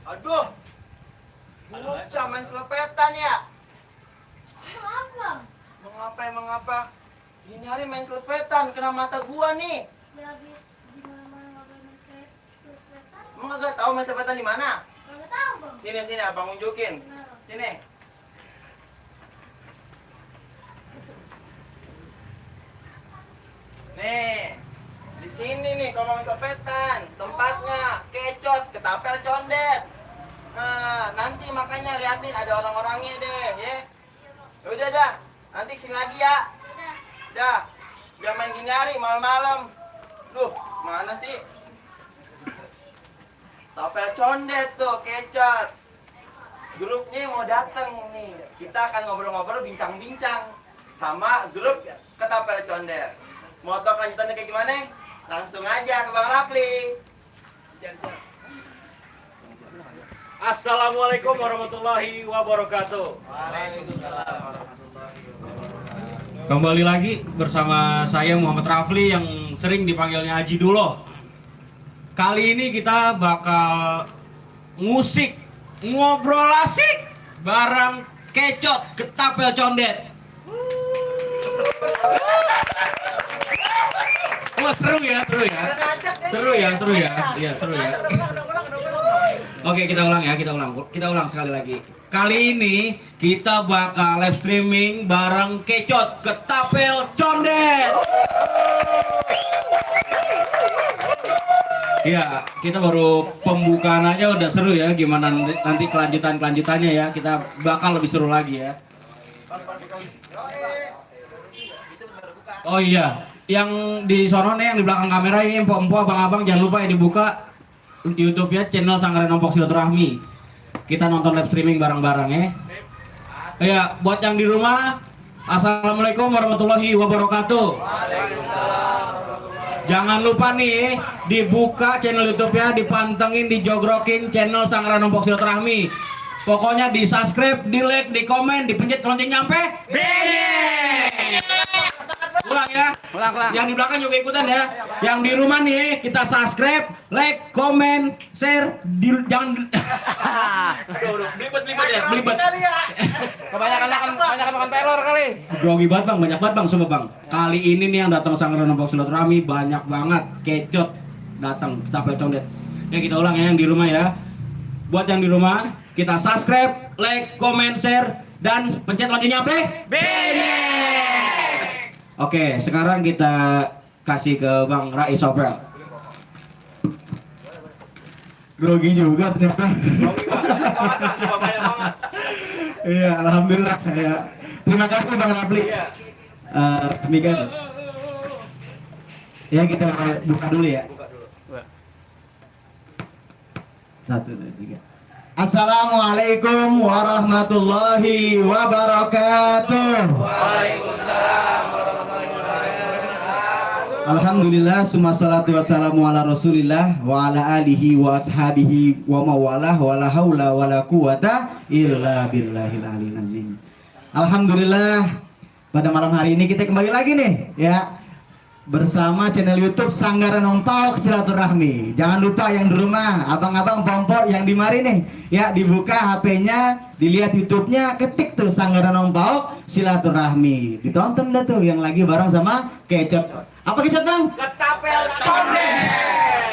Aduh, bocah main selepetan ya. Mengapa? Ini hari main selepetan, kena mata gua nih. Ya habis di mana-mana nggak main selepetan. Emang nggak tahu main selepetan di mana? Nggak tahu bang. Sini, abang unjukin. Benar. Sini. Nih, di sini nih kalau main selepetan, tempatnya Kecot, Ketapel Condet. Nah, nanti makanya liatin ada orang-orangnya deh, ya. Udah dah, nanti kesini lagi ya. Udah. Dah, jangan main gini hari malam-malam. Duh, mana sih? Tapel Condet tuh, Kecot. Grupnya mau dateng nih. Kita akan ngobrol-ngobrol, bincang-bincang sama grup Ketapel Condet. Mau tau kelanjutannya kayak gimana? Langsung aja ke Bang Rapli. Assalamualaikum warahmatullahi wabarakatuh. Waalaikumsalam warahmatullahi wabarakatuh. Kembali lagi bersama saya Muhammad Rafli yang sering dipanggilnya Haji Duloh. Kali ini kita bakal musik, ngobrol asik bareng Kecot Ketapel Condet. Wah, seru ya. Iya, seru ya. Oke, kita ulang sekali lagi. Kali ini kita bakal live streaming bareng Kecot Ketapel Condet. Ya, kita baru pembukaan aja udah seru ya. Gimana nanti kelanjutannya ya. Kita bakal lebih seru lagi ya. Oh iya, yang di sono nih, yang di belakang kamera ini empok-empok, abang-abang jangan lupa ya dibuka YouTube-nya channel Sanggaran Ompok Silaturahmi. Kita nonton live streaming bareng-bareng ya. Ya, buat yang di rumah, assalamualaikum warahmatullahi wabarakatuh. Jangan lupa nih, dibuka channel YouTube-nya, dipantengin, dijogrokin channel Sanggaran Ompok Silaturahmi. Pokoknya di subscribe, di like, di komen, dipencet lonceng nyampe. Ulang ya. Ulang. Yang di belakang juga ikutan ya. Yang di rumah nih kita subscribe, like, komen, share, jangan belibet. Kebanyakan makan pelor kali. Grogi banget bang, semua bang. Kali ini nih yang datang Sanggaran Ompok Silaturahmi banyak banget. Kecot datang, Ketapel Condet. Ya kita ulang ya yang di rumah ya. Buat yang di rumah, kita subscribe, like, komen, share, dan pencet loncengnya Oke, sekarang kita kasih ke Bang Rais Sopel. Grogi juga ternyata. Iya, alhamdulillah ya. Terima kasih Bang Rapli. Demikian. Ya kita buka dulu ya. Satu, dua, tiga. Assalamualaikum warahmatullahi wabarakatuh. Waalaikumsalam. Alhamdulillah, summa salatu wassalamu ala rasulillah wa ala alihi wa ashabihi wa mawalah wa la hawla wa la quwata illa billahil aliyil azim. Alhamdulillah, pada malam hari ini kita kembali lagi nih ya bersama channel YouTube Sanggaran Ompok Silaturahmi. Jangan lupa yang di rumah, abang-abang pompok yang di mari nih ya, dibuka HP-nya, dilihat YouTube-nya, ketik tuh Sanggaran Ompok Silaturahmi. Ditonton dah tuh yang lagi bareng sama Kecot. Apa Kecot bang? Ketapel Condet.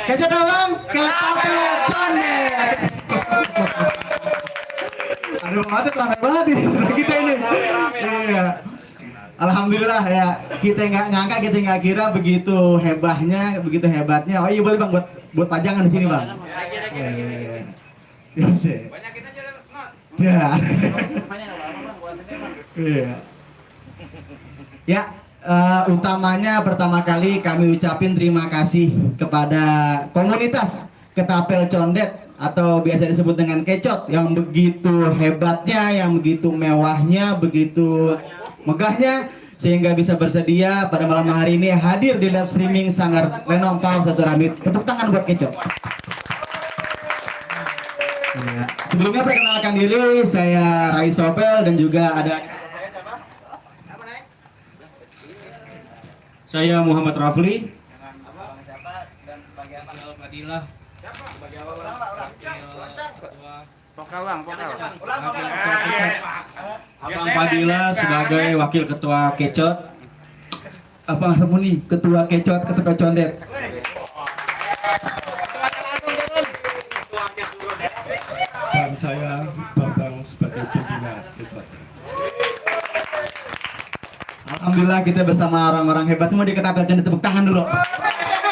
Kecot bang? Ketapel Condet. Aduh, mati ramai banget ini kita ini. Iya. Alhamdulillah ya, kita nggak nyangka, kita nggak kira begitu hebatnya. Oh iya boleh bang, buat pajangan di sini bang. Ya sih. Banyakin aja, Not. Ya. Iya. Ya, utamanya pertama kali kami ucapin terima kasih kepada komunitas Ketapel Condet atau biasa disebut dengan Kecot yang begitu hebatnya, yang begitu mewahnya, begitu megahnya sehingga bisa bersedia pada malam hari ini hadir di live streaming Sanggaran Ompok Silaturahmi. Tepuk tangan buat Kecot. Ya. Sebelumnya perkenalkan diri, saya Rais Sopel dan juga ada Saya Muhammad Rafli. Fadilah sebagai Vokal bang, vokal. Abang Fadilah sebagai wakil ketua Kecot. Abang Harmoni ketua Kecot, ketua Condet. Dan saya Bambang sebagai pembina Kecot. Alhamdulillah kita bersama orang-orang hebat semua di Ketapel Condet, tepuk tangan dulu.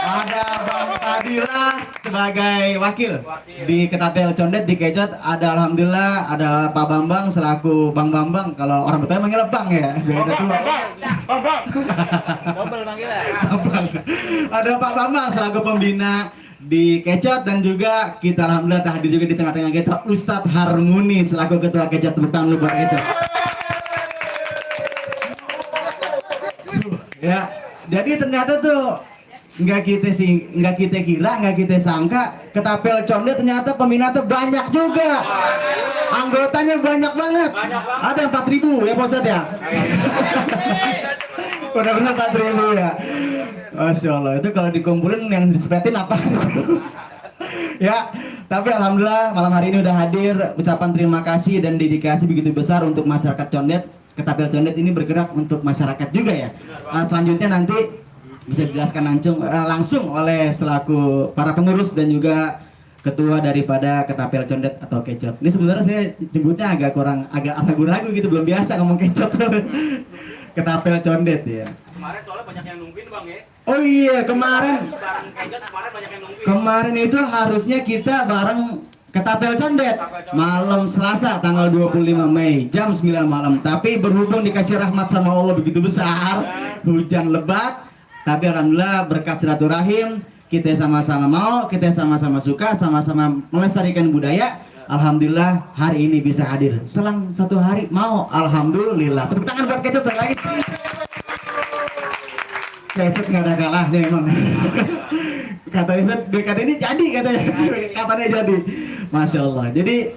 Ada Bang Fadilah sebagai wakil di Ketapel Condet di Kecot. Ada alhamdulillah ada Pak Bambang selaku Bang Bambang. Kalau orang Betawi manggilnya Bang ya. Beda tuh. Double panggilan. Bambang. Ada Pak Bambang selaku pembina di Kecot dan juga kita alhamdulillah hadir juga di tengah-tengah kita Ustadz Harmoni selaku ketua Kecot. Tepuk tangan dulu buat Kecot. Ya, jadi ternyata tuh nggak kita kira, nggak kita sangka Ketapel Condet ternyata peminatnya banyak juga. Anggotanya banyak banget. Ada 4.000 ya Pak Ustadz ya. Benar-benar 4.000 ya. Masya Allah, itu kalau dikumpulin yang disepetin apa? Ya, tapi alhamdulillah malam hari ini udah hadir. Ucapan terima kasih dan dedikasi begitu besar untuk masyarakat Condet. Ketapel Condet ini bergerak untuk masyarakat juga ya. Selanjutnya nanti bisa dijelaskan langsung oleh selaku para pengurus dan juga ketua daripada Ketapel Condet atau Kecot. Ini sebenarnya saya nyebutnya agak ragu-ragu gitu, belum biasa ngomong Kecot. Ketapel Condet ya. Kemarin soalnya banyak yang nungguin Bang ya. Oh iya, kemarin Kemarin banyak yang nungguin. Kemarin itu harusnya kita bareng Ketapel Condet malam Selasa tanggal 25 Mei jam 9 malam. Tapi berhubung dikasih rahmat sama Allah begitu besar, hujan lebat, tapi alhamdulillah berkat silaturahim kita sama-sama mau, kita sama-sama suka, sama-sama melestarikan budaya. Alhamdulillah hari ini bisa hadir. Selang 1 hari mau, alhamdulillah. Tepuk tangan buat Kecot lagi. Kecot nggak ada kalahnya emang. Kata ini jadi katanya, kapannya jadi. Masya Allah. Jadi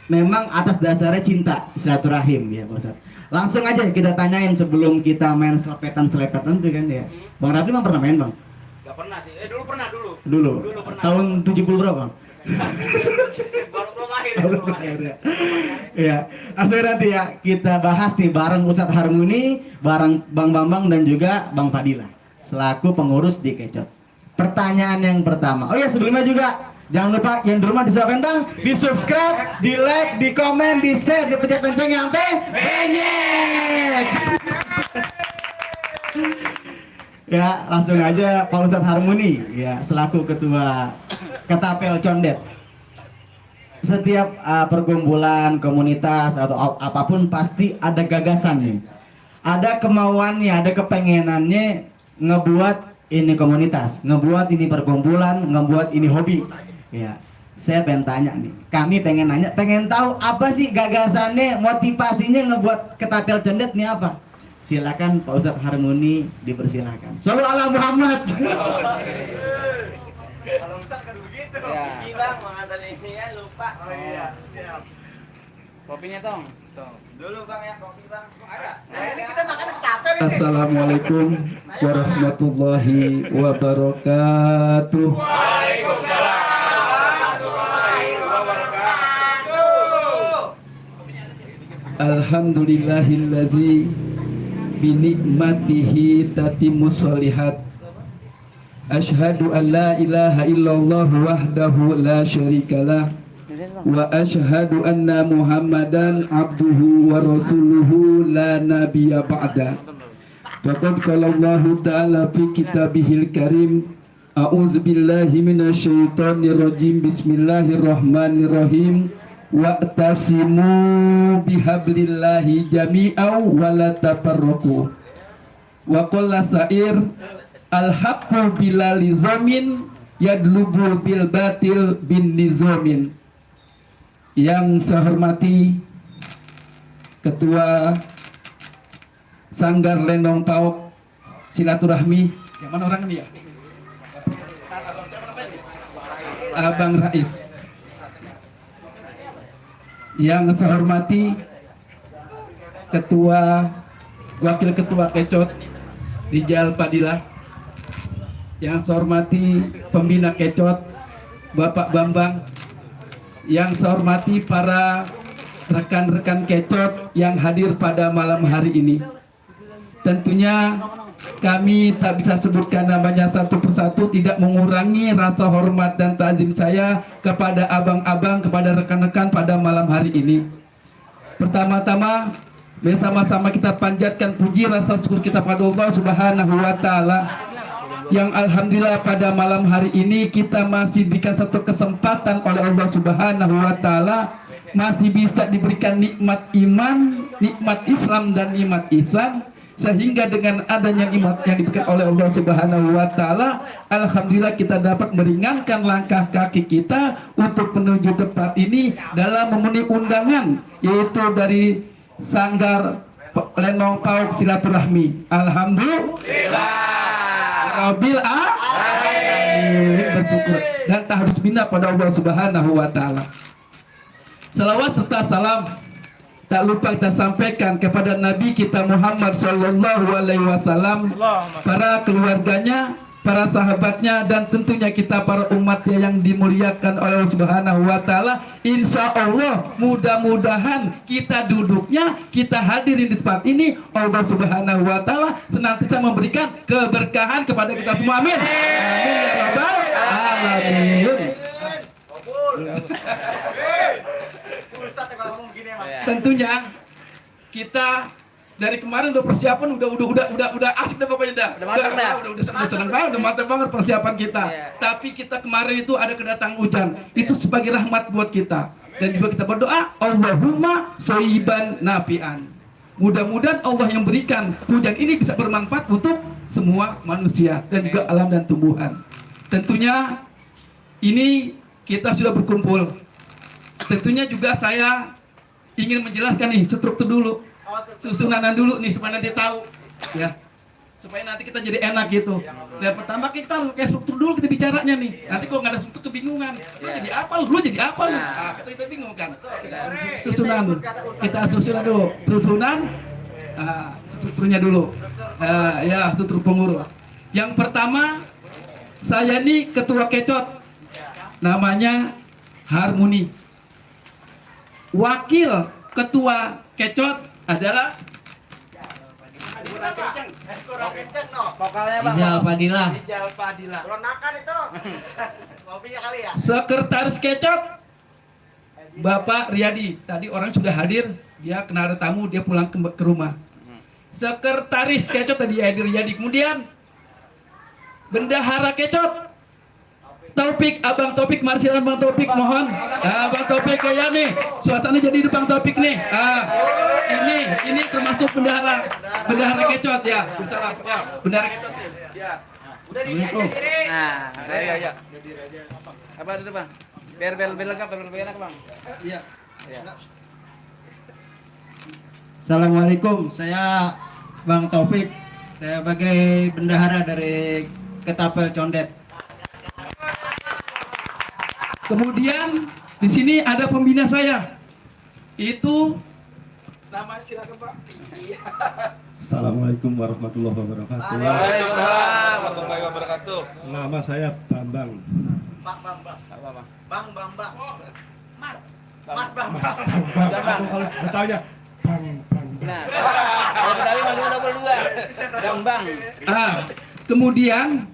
memang atas dasarnya cinta silaturahim ya Pak Ustadz. Langsung aja kita tanyain sebelum kita main selepetan tuh kan ya. Bang Rafli emang pernah main Bang? Gak pernah sih. Dulu pernah dulu. Dulu pernah. Tahun 70 berapa Bang? Belum lahir. Ya. Iya. Langsung nanti ya kita bahas nih bareng Ustadz Harmoni, bareng Bang Bambang dan juga Bang Fadilah selaku pengurus di Kecot. Pertanyaan yang pertama. Oh ya sebelumnya juga jangan lupa yang di rumah disuapin Bang, di subscribe, di like, di komen, di share, di pencet lonceng yang banyak. Ya langsung aja Pak Ustadz Harmoni ya selaku ketua Ketapel Condet. Setiap perkumpulan, komunitas atau apapun pasti ada gagasannya, ada kemauannya, ada kepengenannya ngebuat ini komunitas, ngebuat ini perkumpulan, ngebuat ini hobi. Ya, saya pengen tanya nih, kami pengen nanya, pengen tahu apa sih gagasannya, motivasinya ngebuat Ketapel Condet nih apa? Silakan Pak Ustadz Harmoni dipersilakan. Shallallahu ala Muhammad. Kalau Ustaz kan begitu. Isi Bang, mengantar ini ya lupa. Oh iya, siap. Kopinya tong. Dulu Bang ya, kopi Bang. Ada. Nah, ini kita makan Ketapel ini. Assalamualaikum warahmatullahi wabarakatuh. Alhamdulillahillazi binikmatihi tatimmus sholihat. Asyhadu an la ilaha illallah wahdahu la syarikalah wa asyhadu anna Muhammadan abduhu wa rasuluhu la nabiyya ba'da. Faqad qala Allah ta'ala fi kitabihil karim, a'udzu billahi minasyaitonir rajim, bismillahirrahmanirrahim, wa'tasimu bihablillahi jami'an wa la tafarraqu. Wa qala sa'ir al-haqqu bila lizamin yadlubu bil batil bin nizamin. Yang saya hormati Ketua Sanggar Lendong Paok Silaturahmi, yang mana orang ini ya? Abang Rais. Yang saya hormati Wakil Ketua Kecot Rijal Fadilah, yang saya hormati pembina Kecot, Bapak Bambang, yang saya hormati para rekan-rekan Kecot yang hadir pada malam hari ini. Tentunya kami tak bisa sebutkan namanya satu persatu, tidak mengurangi rasa hormat dan ta'zim saya kepada abang-abang, kepada rekan-rekan pada malam hari ini. Pertama-tama, bersama-sama kita panjatkan puji rasa syukur kita pada Allah Subhanahu wa Ta'ala, yang alhamdulillah pada malam hari ini kita masih diberikan satu kesempatan oleh Allah Subhanahu wa Ta'ala, masih bisa diberikan nikmat iman, nikmat Islam dan nikmat ihsan, sehingga dengan adanya nikmat yang diberikan oleh Allah Subhanahu wa Ta'ala, alhamdulillah kita dapat meringankan langkah kaki kita untuk menuju tempat ini dalam memenuhi undangan, yaitu dari Sanggar Lenong Pauk Silaturahmi. Alhamdulillah Rabbil alamin, bersyukur dan taharus bina pada Allah Subhanahu wa Ta'ala. Salawat serta salam tak lupa kita sampaikan kepada Nabi kita Muhammad Sallallahu Alaihi Wasallam, para keluarganya, para sahabatnya, dan tentunya kita para umatnya yang dimuliakan oleh Allah Subhanahu wa Ta'ala. Insya Allah mudah-mudahan kita duduknya, kita hadirin di tempat ini, Allah Subhanahu wa Ta'ala senantiasa memberikan keberkahan kepada kita semua. Amin. Amin ya rabbal alamin. Tentunya kita dari kemarin udah persiapan, udah asik dah pokoknya udah senang banget, udah mantap banget persiapan kita. Tapi kita kemarin itu ada kedatangan hujan, itu sebagai rahmat buat kita. Dan juga kita berdoa, Allahumma shoyiban nafi'an. Mudah-mudahan Allah yang berikan hujan ini bisa bermanfaat untuk semua manusia dan juga alam dan tumbuhan. Tentunya ini kita sudah berkumpul. Tentunya juga saya ingin menjelaskan nih struktur dulu, susunanan dulu nih supaya nanti tahu ya, supaya nanti kita jadi enak gitu. Dan pertama kita kayak struktur dulu kita bicaranya nih. Nanti kalau nggak ada struktur kebingungan. Lu jadi apa? Lu jadi apa? Lu? Nah, kita bingung kan. Susunan, kita susunan dulu. Susunan, strukturnya dulu. Ya struktur pengurus. Yang pertama, saya nih ketua Kecot, namanya Harmoni. Wakil ketua Kecot adalah Vokalnya Bang. Ijal Fadilah. Ijal Fadilah. Ronakan itu. Mobilnya kali ya. Sekretaris Kecot Bapak Riyadi. Tadi orang sudah hadir, dia kena ada tamu, dia pulang ke rumah. Sekretaris Kecot tadi hadir Riyadi. Kemudian Bendahara Kecot Taufik, Abang Taufik, Marsilan Bang Taufik, mohon. Bang Taufik ya nih, suasana jadi di Bang Taufik nih. Ini termasuk bendahara Kecot ya. Salam ya, bendahara Kecot ya. Udah di Nah, ayo. Apa itu Bang? Biar lengkap, biar enak Bang. Iya. Iya. Assalamualaikum, saya Bang Taufik. Saya sebagai bendahara dari Ketapel Condet. Kemudian di sini ada pembina saya. Itu nama silakan Pak. Assalamualaikum warahmatullahi wabarakatuh. Waalaikumsalam warahmatullahi wabarakatuh. Nama saya Bambang. Bang. Mas Bang. Kalau bertanya Bang. Nah, kalau Betawi masuk double 2. Bang. Kemudian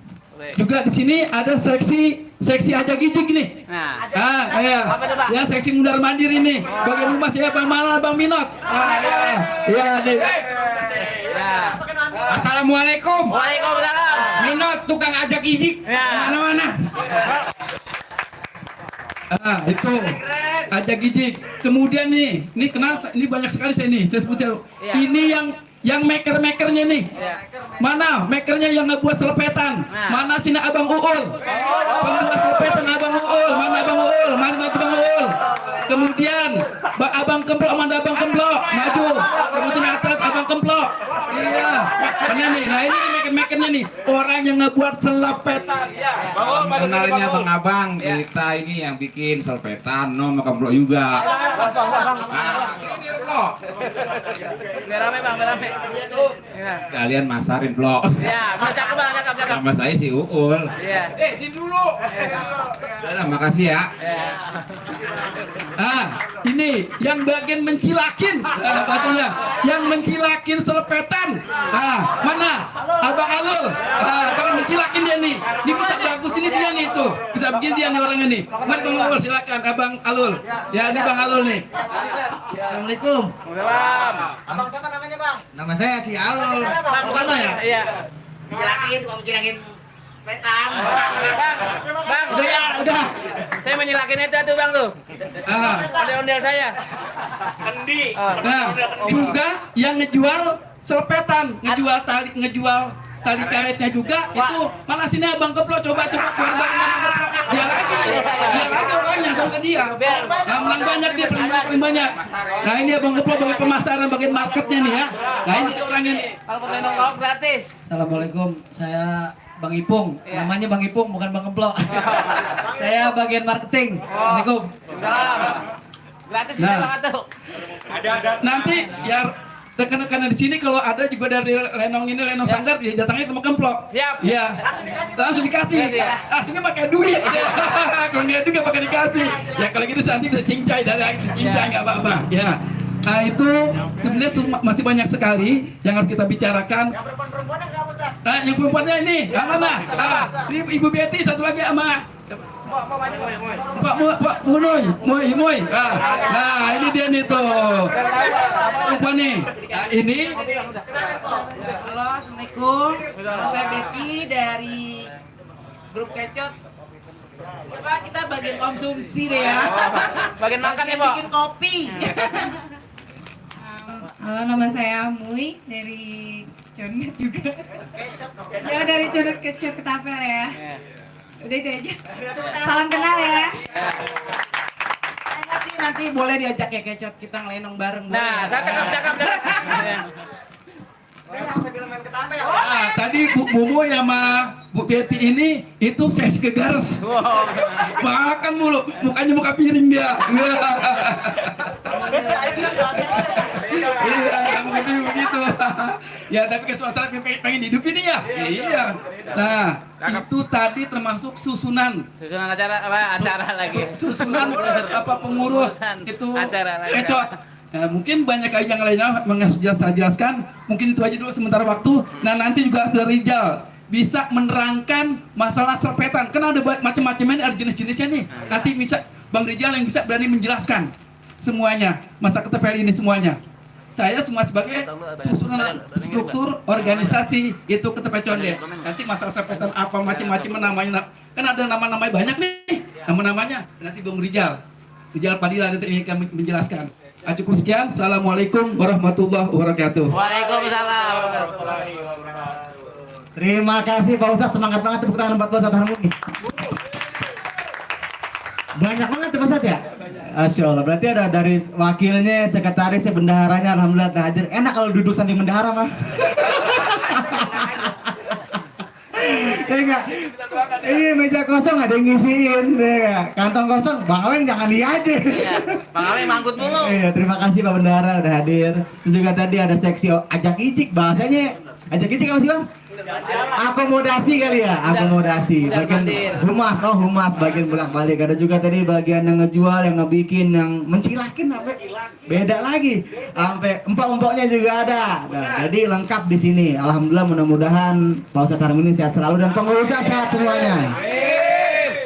juga di sini ada seksi aja gijik nih. Nah, Apa tuh, Pak? Ya seksi mundar mandir ini. Bagian rumah saya Bang Mala, Bang Minot. Ya nih. ya. Assalamualaikum. Waalaikumsalam. Minot tukang ajak izik. Ya. Mana-mana. Itu ajak gijik. Kemudian nih, ini kenal, ini banyak sekali saya nih. Saya sebut Ya. ini yang maker-makernya nih. Ya. Mana makernya yang ngebuat selepetan? Nah. Mana sini Abang Uul? Pembuat selepetan Abang Uul. Mana Abang Uul? Mana Abang Uul? Kemudian Abang Kemplok, mana Abang Kemplok? Maju. Kemudian atas Abang Kemplok. Iya. Ini nih. Nah ini maker-makernya nih. Orang yang ngebuat selepetan. Kenalnya Bang Abang, kita ini yang bikin selpetan, no Kemplok juga. kok. Biar rame bang, biar rame. Iya. Kalian masarin blok. Ya, cakep bang, cakep. Sama saya si Uul. Iya. Sini dulu. Udah, makasih ya. Iya. Ini yang bagian mencilakin, batunya, yang mencilakin selepetan. Mana? Abang Alul. Abang mencilakin dia nih. Ini bisa bagus ini dia nih tuh. Bisa begini dia nih orangnya nih. Mari Bang Alul, silakan Abang Alul. Ya, ini Bang Alul nih. Assalamualaikum. Salam. Abang siapa namanya, Bang? Nama saya si Alul. Bang, Bukan ya? Iya. Menjelakin petan. Bang. Udah ya, udah. Saya menyelakin itu tuh bang tuh. Ondel-ondel saya. Nah, juga yang ngejual selepetan, ngejual tali karetnya juga itu mana sini Abang Keplo coba keluar bareng dia lagi orangnya sama dia. Gampang banyak dia paling banyak. Nah ini Abang Keplo bagi pemasaran bagian marketnya nih ya. Nah ini orangnya nih. Kalau foto nongkrong gratis. Assalamualaikum, saya Bang Ipung, namanya Bang Ipung bukan Bang Kemplo. Saya bagian marketing. Assalamualaikum. Salam. Gratis Nah. bang tuh. Nanti ya rekan-rekan di sini kalau ada juga dari Lenong ini Lenong Sanggar dia datangnya ke Kemplo. Siap. Iya. Langsung dikasih. Aslinya pakai duit. Kalau nggak duit nggak pakai dikasih. Ya kalau gitu nanti bisa cincai dari cincai nggak apa-apa. Ya. Nah itu sebenarnya masih banyak sekali yang harus kita bicarakan. Nah yang perempuannya ini, yang mana? Ini Ibu Betty satu lagi sama Pak Moy. Nah ini dia nih tuh. Perempuan nih. Nah ini. Halo, Assalamualaikum. Nama saya Betty dari grup Kecot. Coba kita bagian konsumsi deh ya. Bagian makan ya, Bo. Bikin kopi. Halo, nama saya Mui dari Condet juga. Ya dari Condet kecil Ketapel ya. Udah itu aja. Salam kenal ya. Saya sih nanti boleh diajak ya Kecot kita ngelenong bareng. Nah, cakep. Tadi Bu Moy sama Bu Betty ini itu sesi kegares. Makan mulu, mukanya muka piring dia. Iya, begitu. Ya, tapi kesuasana pengen hidup ini ya. Iya. Nah, itu tadi termasuk susunan acara apa? Acara lagi. Susunan apa pengurus itu Acara lagi. Kecot. Nah, mungkin banyak yang lainnya yang harus saya jelaskan. Mungkin itu aja dulu sementara waktu. Nah, nanti juga Rizal bisa menerangkan masalah selepetan. Karena ada macam-macamnya, ada jenis-jenisnya nih. Nanti bisa Bang Rizal yang bisa berani menjelaskan semuanya masa ketepel ini semuanya. Saya semua sebagai susunan struktur organisasi itu ketepel Condet. Nanti masalah selepetan apa macam-macam namanya. Kan ada nama-nama banyak nih. Nama-namanya nanti Bang Rizal Padilla nanti akan menjelaskan. Cukup sekian. Assalamualaikum warahmatullahi wabarakatuh. Waalaikumsalam. Terima kasih Pak Ustadz, semangat banget tepuk tangan buat Pak Ustadz Harmoni. Banyak banget Pak Ustadz ya? Masya Allah, berarti ada dari wakilnya, sekretarisnya, bendaharanya, alhamdulillah hadir. Enak kalau duduk sambil bendahara mah. Enggak. Iya, meja kosong ada yang ngisiin deh. Kantong kosong, Bang Aweng jangan dia aja. Iya, Bang Aweng manggut mulu. Iya, terima kasih Pak Bendahara udah hadir. Terus juga tadi ada seksi ajak ijik bahasanya. Ajak ijik apa sih Bang? Akomodasi kali ya, akomodasi. Bagian humas bagian bolak-balik. Ada juga tadi bagian yang ngejual, yang ngebikin, yang mencilakin sampai beda lagi. Sampai empok-empoknya juga ada. Nah, jadi lengkap di sini. Alhamdulillah, mudah-mudahan Pak Ustadz Harmoni sehat selalu dan pengurusnya sehat semuanya.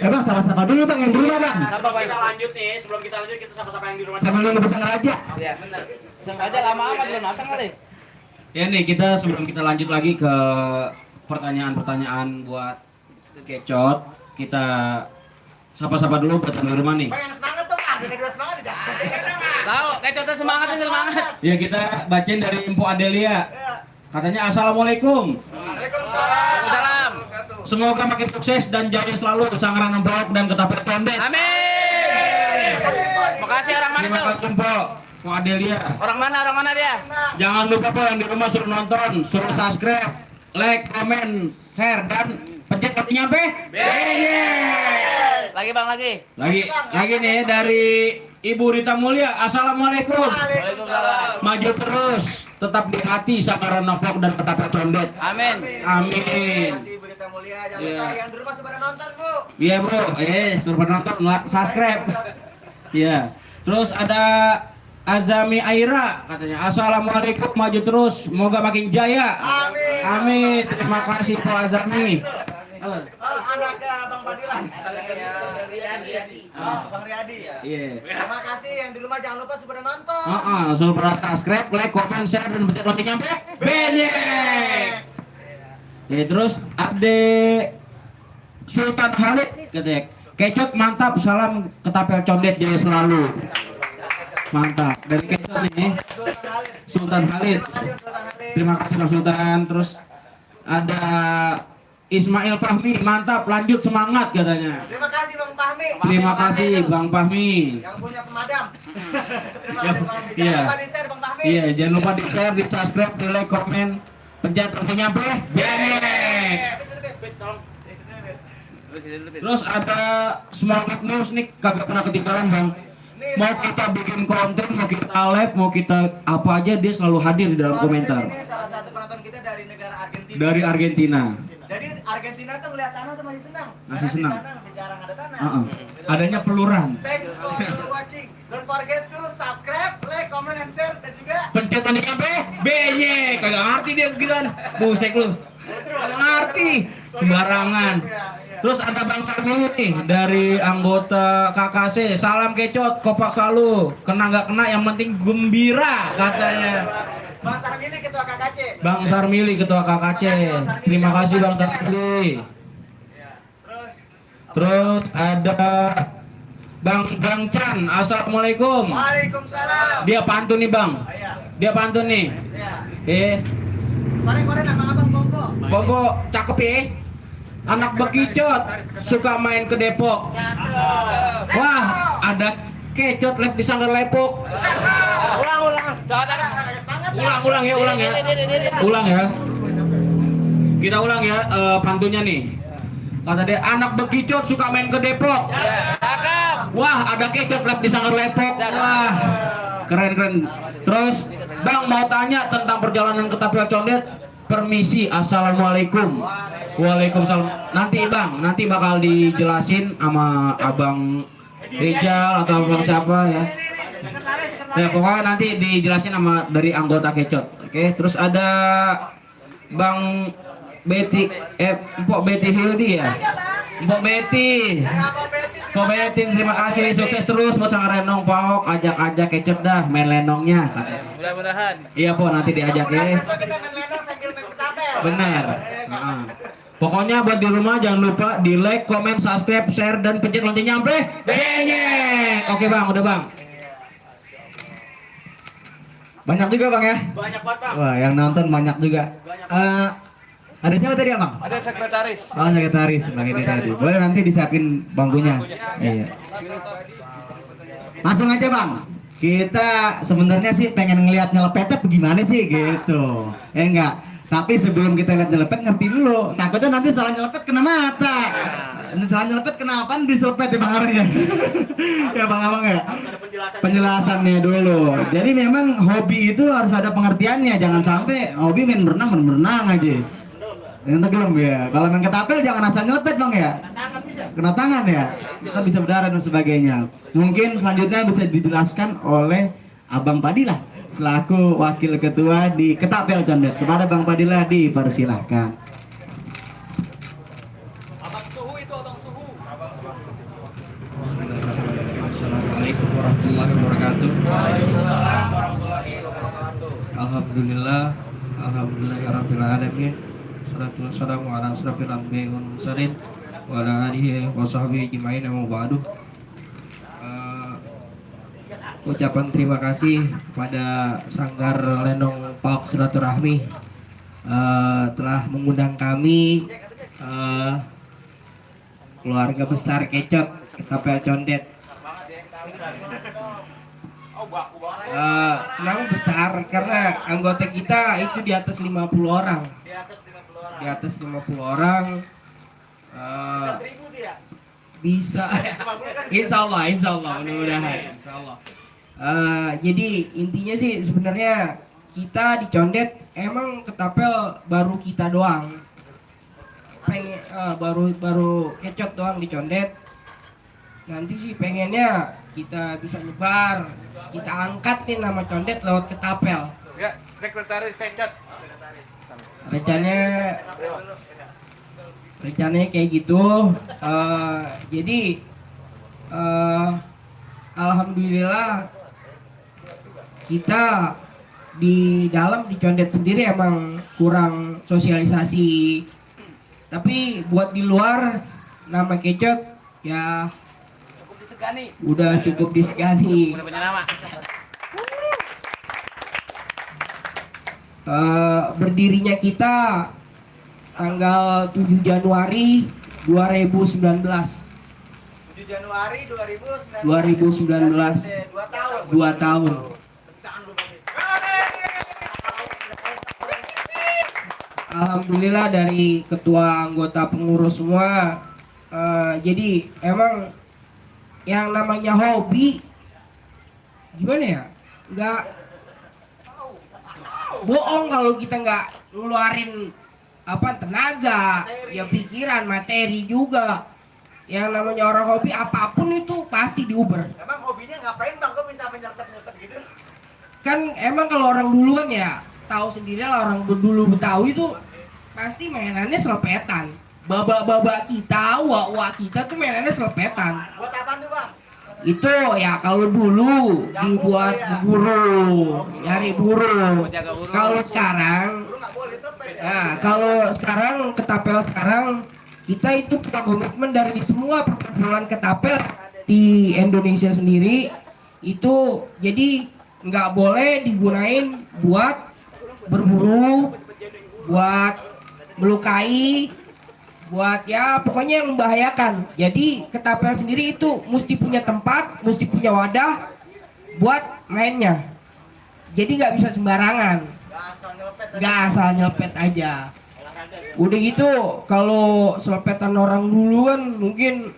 Bang, sapa-sapa dulu Bang yang di rumah Bang. Kita lanjut nih, sebelum kita lanjut kita sapa-sapa yang di rumah. Sambil nunggu pesan raja. Iya, benar. Sengaja lama amat belum datang kali. Ya nih, kita sebelum kita lanjut lagi ke pertanyaan-pertanyaan buat Kecot, kita sapa-sapa dulu buat yang di rumah nih. Yang semangat tuh, ada semangat aja. Tahu, Kecotnya semangat. Ya, kita bacain dari Info Adelia. Katanya Assalamualaikum. Waalaikumsalam. Semoga makin sukses dan jaya selalu Sanggaran Nembok dan Ketapel Condet. Amin. Makasih orang mana Terima tuh? kasih Mpok. Info Adelia. Orang mana dia? Jangan lupa Pak yang di rumah suruh nonton, suruh subscribe, like, komen, share dan pencet tombol apa? Lagi Bang, lagi. Lagi nih dari Ibu Rita Mulia, assalamualaikum. Waalaikumsalam. Maju terus, tetap di hati Sanggaran Vlog dan Ketapel Condet. Amin. Amin. Terima kasih Bu Rita Mulia. Jangan Iya. lupa yang di rumah pada nonton, Bu. Iya bro, suruh nonton, subscribe. Iya. Terus ada Azami Aira katanya, assalamualaikum, maju terus, semoga makin jaya. Amin. Amin. Terima kasih Pak Azami. Anak Bang Fadilan. Bang Riyadi. Iya. Terima kasih yang di rumah, jangan lupa pada nonton. Suruh pada subscribe, like, comment, share, dan pencet loncengnya banyak. Ya terus Ade Sultan Halid katanya, Kecot mantap, salam Ketapel Condet jaya selalu. Mantap. Dari Kecot nih, Sultan Halid. Terima kasih Bang Sultan. Terus ada Ismail Fahmi, mantap, lanjut semangat katanya. Terima kasih Bang Fahmi. Terima kasih Bang Fahmi. Yang punya pemadam. Terima kasih Bang Fahmi. Iya. Jangan lupa di-share Bang Fahmi. Iya, jangan lupa di share, di subscribe, di like, komen, pencet loncengnya banyak. Terus ada semangat news nih, kagak pernah ketinggalan Bang. Mau kita bikin konten, mau kita live, mau kita apa aja, dia selalu hadir di dalam komentar. Ini salah satu penonton kita dari negara Argentina. Dari Argentina. Jadi Argentina tuh ngeliat tanah tuh masih senang. Masih senang. Karena di sana jarang ada tanah. Adanya peluran. Thanks for watching. Don't forget to subscribe, like, comment, and share, dan juga Pencet loncengnya banyak. Kagak ngerti dia gitu. Busek lu. Kagak ngerti. Sembarangan. Terus ada Bang Sarmili nih dari anggota KKC. Salam Kecot, kompak selalu. Kena nggak kena, yang penting gembira katanya. Bang Sarmili ketua KKC. Bang Sarmili ketua KKC. Terima kasih Bang Sarmili. Terus ada Bang Chan. Assalamualaikum. Waalaikumsalam. Dia pantun nih Bang. Dia pantun nih. Iya. Sore kore nama Abang Bonggo. Bonggo cakep ya. Anak bekicot, suka main ke Depok. Wah, ada Kecot lep di Sanggar Lepok. Ulang ya. Ulang ya. Kita ulang ya pantunnya nih. Kata dia, anak bekicot suka main ke Depok. Wah, ada Kecot lep di Sanggar Lepok. Wah, keren. Terus, Bang mau tanya tentang perjalanan Ketapel Condet. Permisi, assalamualaikum. Waalaikumsalam. Nanti bakal dijelasin sama Abang Rijal atau Abang siapa ya. Ya pokoknya nanti dijelasin sama dari anggota Kecot. Oke, terus ada Bang Betty, Mpok Betty Hildi ya. Mpok Betty, terima kasih, sukses terus buat Sanggar Lenong Paok, ajak Kecot dah main lenongnya. Mudah-mudahan. Iya po, nanti diajak ya. Besok kita main lenong sambil main ketapel. Benar. Pokoknya buat di rumah jangan lupa di like, komen, subscribe, share, dan pencet loncengnya sampai banyak. Oke Bang, udah Bang. Banyak juga Bang ya? Banyak banget Bang. Wah, yang nonton banyak juga. Ada siapa tadi Bang? Ada sekretaris. Oh, sekretaris Bang ini tadi. Boleh nanti disiapin bangkunya. Iya. Langsung aja Bang. Kita sebenarnya sih pengen ngelihat nyelepetnya bagaimana sih gitu. Enggak. Tapi sebelum kita lihat nyelepet ngerti dulu. Takutnya nanti salah nyelepet kena mata. Salah nyelepet kenapa diselepet ya Bang Arya? Ya Bang Abang ya. Penjelasannya dulu. Jadi memang hobi itu harus ada pengertiannya. Jangan sampai hobi main berenang aja. Yang tenggelam ya. Kalau main ketapel jangan asal nyelepet Bang ya. Kena tangan ya. Kita bisa berdarah dan sebagainya. Mungkin selanjutnya bisa dijelaskan oleh Abang Padilla selaku wakil ketua di Ketapel Condet. Kepada Bang Padilla dipersilahkan. Abang Suhu itu Abang Suhu. Assalamualaikum warahmatullahi wabarakatuh. Alhamdulillah rabbil alamin. Wassalatu wassalamu ala asrofil anbiya'i wal mursalin wa ala alihi wa sahbihi ajmain, amma ba'du. Ucapan terima kasih kepada Sanggar Lenong Paok Silaturahmi telah mengundang kami, keluarga besar Kecot Ketapel Condet. Memang besar karena anggota kita itu di atas 50 orang. Di atas 50 orang. bisa. Insya Allah mudah-mudahan. Insya Allah. Jadi intinya sih sebenarnya kita di Condet emang ketapel baru kita doang. Baru Kecot doang di Condet. Nanti sih pengennya kita bisa nyebar, kita angkat nih nama Condet lewat ketapel. Ya, sekretaris Kecot. Rencananya kayak gitu. Jadi alhamdulillah kita di dalam di Condet sendiri emang kurang sosialisasi. Tapi buat di luar nama Kecot ya udah cukup disegani. Udah punya nama. Berdirinya kita tanggal 7 Januari 2019. 7 Januari 2019. 2 tahun. Alhamdulillah dari ketua anggota pengurus semua. Jadi emang yang namanya hobi gimana ya? Nggak bohong kalau kita nggak ngeluarin tenaga, ya pikiran, materi juga. Yang namanya orang hobi apapun itu pasti diuber. Emang hobinya ngapain bang? Kok bisa menyertet-nyertet gitu? Kan emang kalau orang duluan ya tahu sendiri lah, orang dulu Betawi itu pasti mainannya selepetan. Baba-baba kita, wak-wak kita tuh mainannya selepetan. Buat apaan tuh bang? Itu ya kalau dulu dibuat buru, nyari buru. Kalau sekarang, kalau sekarang ketapel sekarang kita itu punya komitmen dari semua perkumpulan ketapel di Indonesia sendiri itu, jadi nggak boleh digunain buat berburu, buat melukai, buat ya pokoknya yang membahayakan. Jadi ketapel sendiri itu mesti punya tempat, mesti punya wadah buat mainnya. Jadi nggak bisa sembarangan, nggak asal nyelpet aja. Udah gitu kalau selepetan orang duluan mungkin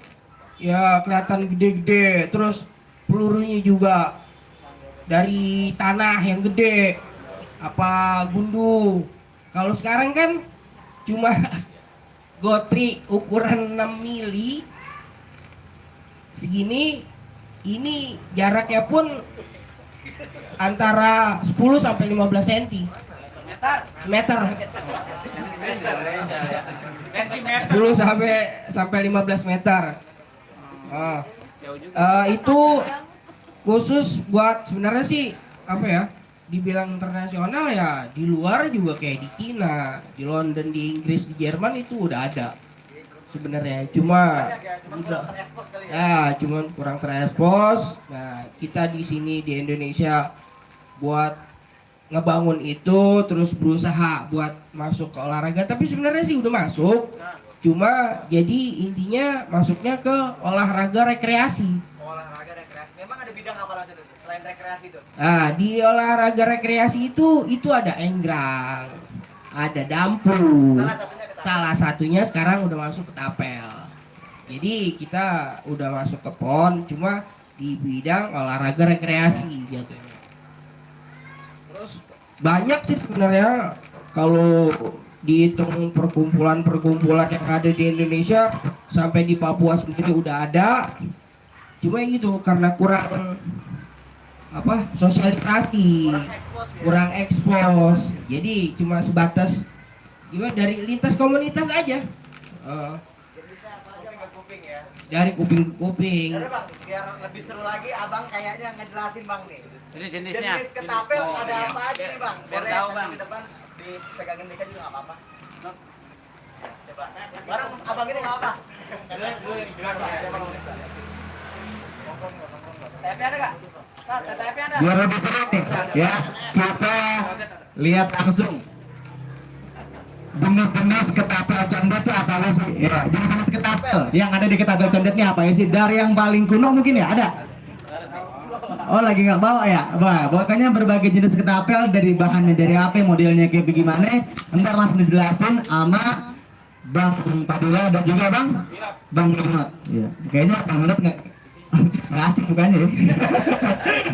ya kelihatan gede-gede, terus pelurunya juga dari tanah yang gede, apa gundu. Kalau sekarang kan cuma gotri ukuran 6 mili segini, ini jaraknya pun antara 10 sampai 15 cm. Meter. 10 sampai 15 meter. Itu khusus buat sebenarnya sih apa ya? Dibilang internasional ya, di luar juga kayak di Cina, di London, di Inggris, di Jerman itu udah ada sebenarnya, cuma cuman kurang terekspos. Nah kita di sini di Indonesia buat ngebangun itu, terus berusaha buat masuk ke olahraga, tapi sebenarnya sih udah masuk, cuma jadi intinya masuknya ke olahraga rekreasi. Olahraga rekreasi, memang ada bidang apa lagi tuh selain rekreasi itu? Nah, di olahraga rekreasi itu ada enggrang, ada dampu. Salah satunya sekarang udah masuk ke ketapel. Jadi kita udah masuk ke PON, cuma di bidang olahraga rekreasi jatuhnya. Terus banyak sih sebenarnya kalau dihitung perkumpulan yang ada di Indonesia, sampai di Papua sendiri udah ada. Cuma gitu karena kurang sosialisasi, kurang ekspos, jadi cuma sebatas gimana dari lintas komunitas aja, dari kuping ke kuping. Jadi bang, biar lebih seru lagi, abang kayaknya ngejelasin bang nih. Jenis-jenisnya. Jenis ketapel ada apa aja nih bang? Biar Boleh tahu, sambil Bang. di depan dipegangin dikit juga nggak apa-apa. Coba, bareng abang ini nggak apa? TP ada nggak? TP ada? Biar lebih seru nih, ya kita lihat langsung jenis-jenis ketapel Condet itu apa sih? Ya, jenis-jenis ketapel yang ada di ketapel Condet ini apa ya sih? Dari yang paling kuno mungkin ya ada? Oh lagi nggak bawa ya? Wah, pokoknya berbagai jenis ketapel, dari bahannya dari apa, modelnya kayak bagaimana, ntar langsung dijelasin sama Bang Padula dan juga Bang Minot. Iya, kayaknya Bang Minot nggak asik bukannya ya.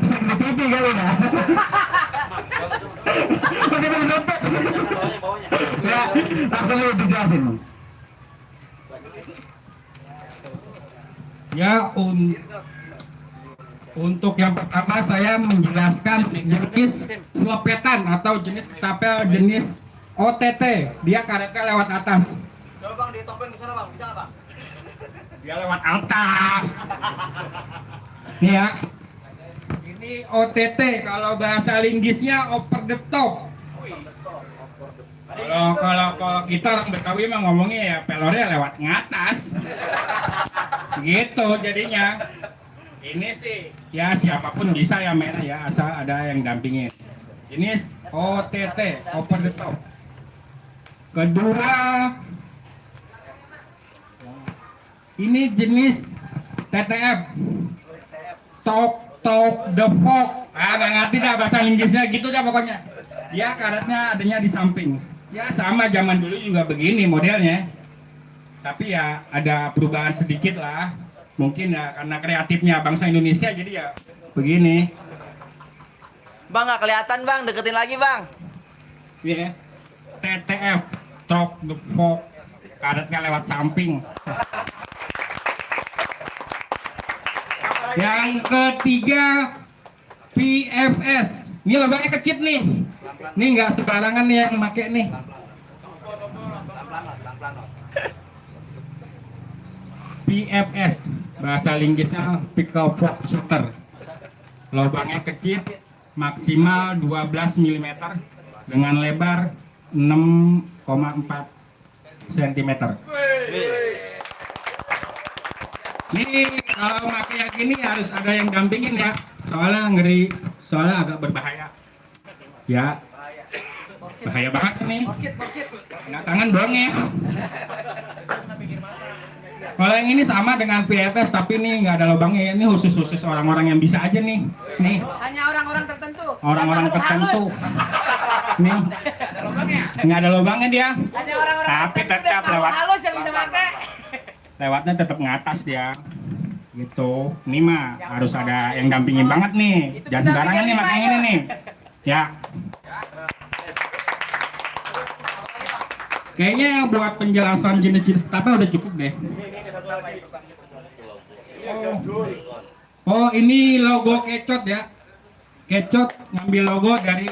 Sering di TV kali ya. Pakai bang dompet. Ya, langsung aja dijelasin Bang. Ya, untuk yang pertama saya menjelaskan jenis selepetan atau jenis ketapel jenis OTT. Dia karetnya lewat atas. Coba Bang ditopeng di sana Bang, bisa nggak Bang? Dia lewat atas. Nih ya. Ini OTT, kalau bahasa linggisnya over the top. Kalau kita orang Betawi mah ngomongnya ya pelornya lewat ngatas. Gitu jadinya. Ini sih ya siapapun bisa ya main ya asal ada yang dampingin. Jenis OTT, over the top. Kedua, ini jenis TTF, talk the fog. Nggak ngerti dah bahasa Inggrisnya gitu dah pokoknya. Dia karetnya adanya di samping. Ya sama zaman dulu juga begini modelnya. Tapi ya ada perubahan sedikit lah. Mungkin ya karena kreatifnya bangsa Indonesia jadi ya begini. Bang nggak kelihatan Bang, deketin lagi Bang. Iya. TTF, talk the fog. Karetnya lewat samping. Yang ketiga PFS. Ini lubangnya kecil nih. Ini nggak sembarangan nih yang make nih. PFS bahasa linggisnya pickle fork shooter. Lubangnya kecil, maksimal 12 mm dengan lebar 6,4 cm. Ini kalau pakai yang ini harus ada yang dampingin ya, soalnya ngeri, soalnya agak berbahaya. Ya, bahaya banget nih. Nggak tangan bonges. Kalau yang ini sama dengan PFS tapi ini nggak ada lubangnya. Ini khusus orang-orang yang bisa aja nih. Nih. Hanya orang-orang tertentu. Orang-orang tertentu. Nih. Nggak ada lubangnya dia. Hanya orang-orang tapi tetap lewat. halus yang bisa pakai. Lewatnya tetap ngatas dia. Gitu. Ini mah harus ada yang dampingin banget nih. Jangan sembarangan nih makanya ini nih. Ya. Kayaknya buat penjelasan jenis-jenis apa udah cukup deh. Oh, ini logo Kecot ya. Kecot ngambil logo dari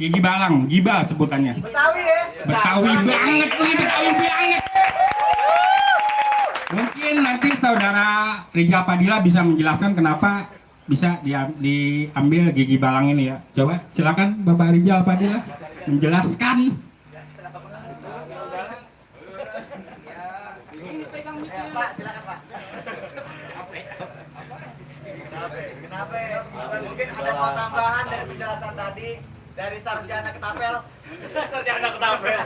Gigi Balang, Giba sebutannya. Betawi ya? Betawi banget nih, Betawi banget. Mungkin nanti saudara Rijal Padilla bisa menjelaskan kenapa bisa diambil Gigi Balang ini ya. Coba silakan Bapak Rijal Padilla menjelaskan. Pak, silakan Pak. Kenapa? Mungkin ada mau tambahan dari penjelasan tadi dari sarjana ketapel. Sarjana ketapel.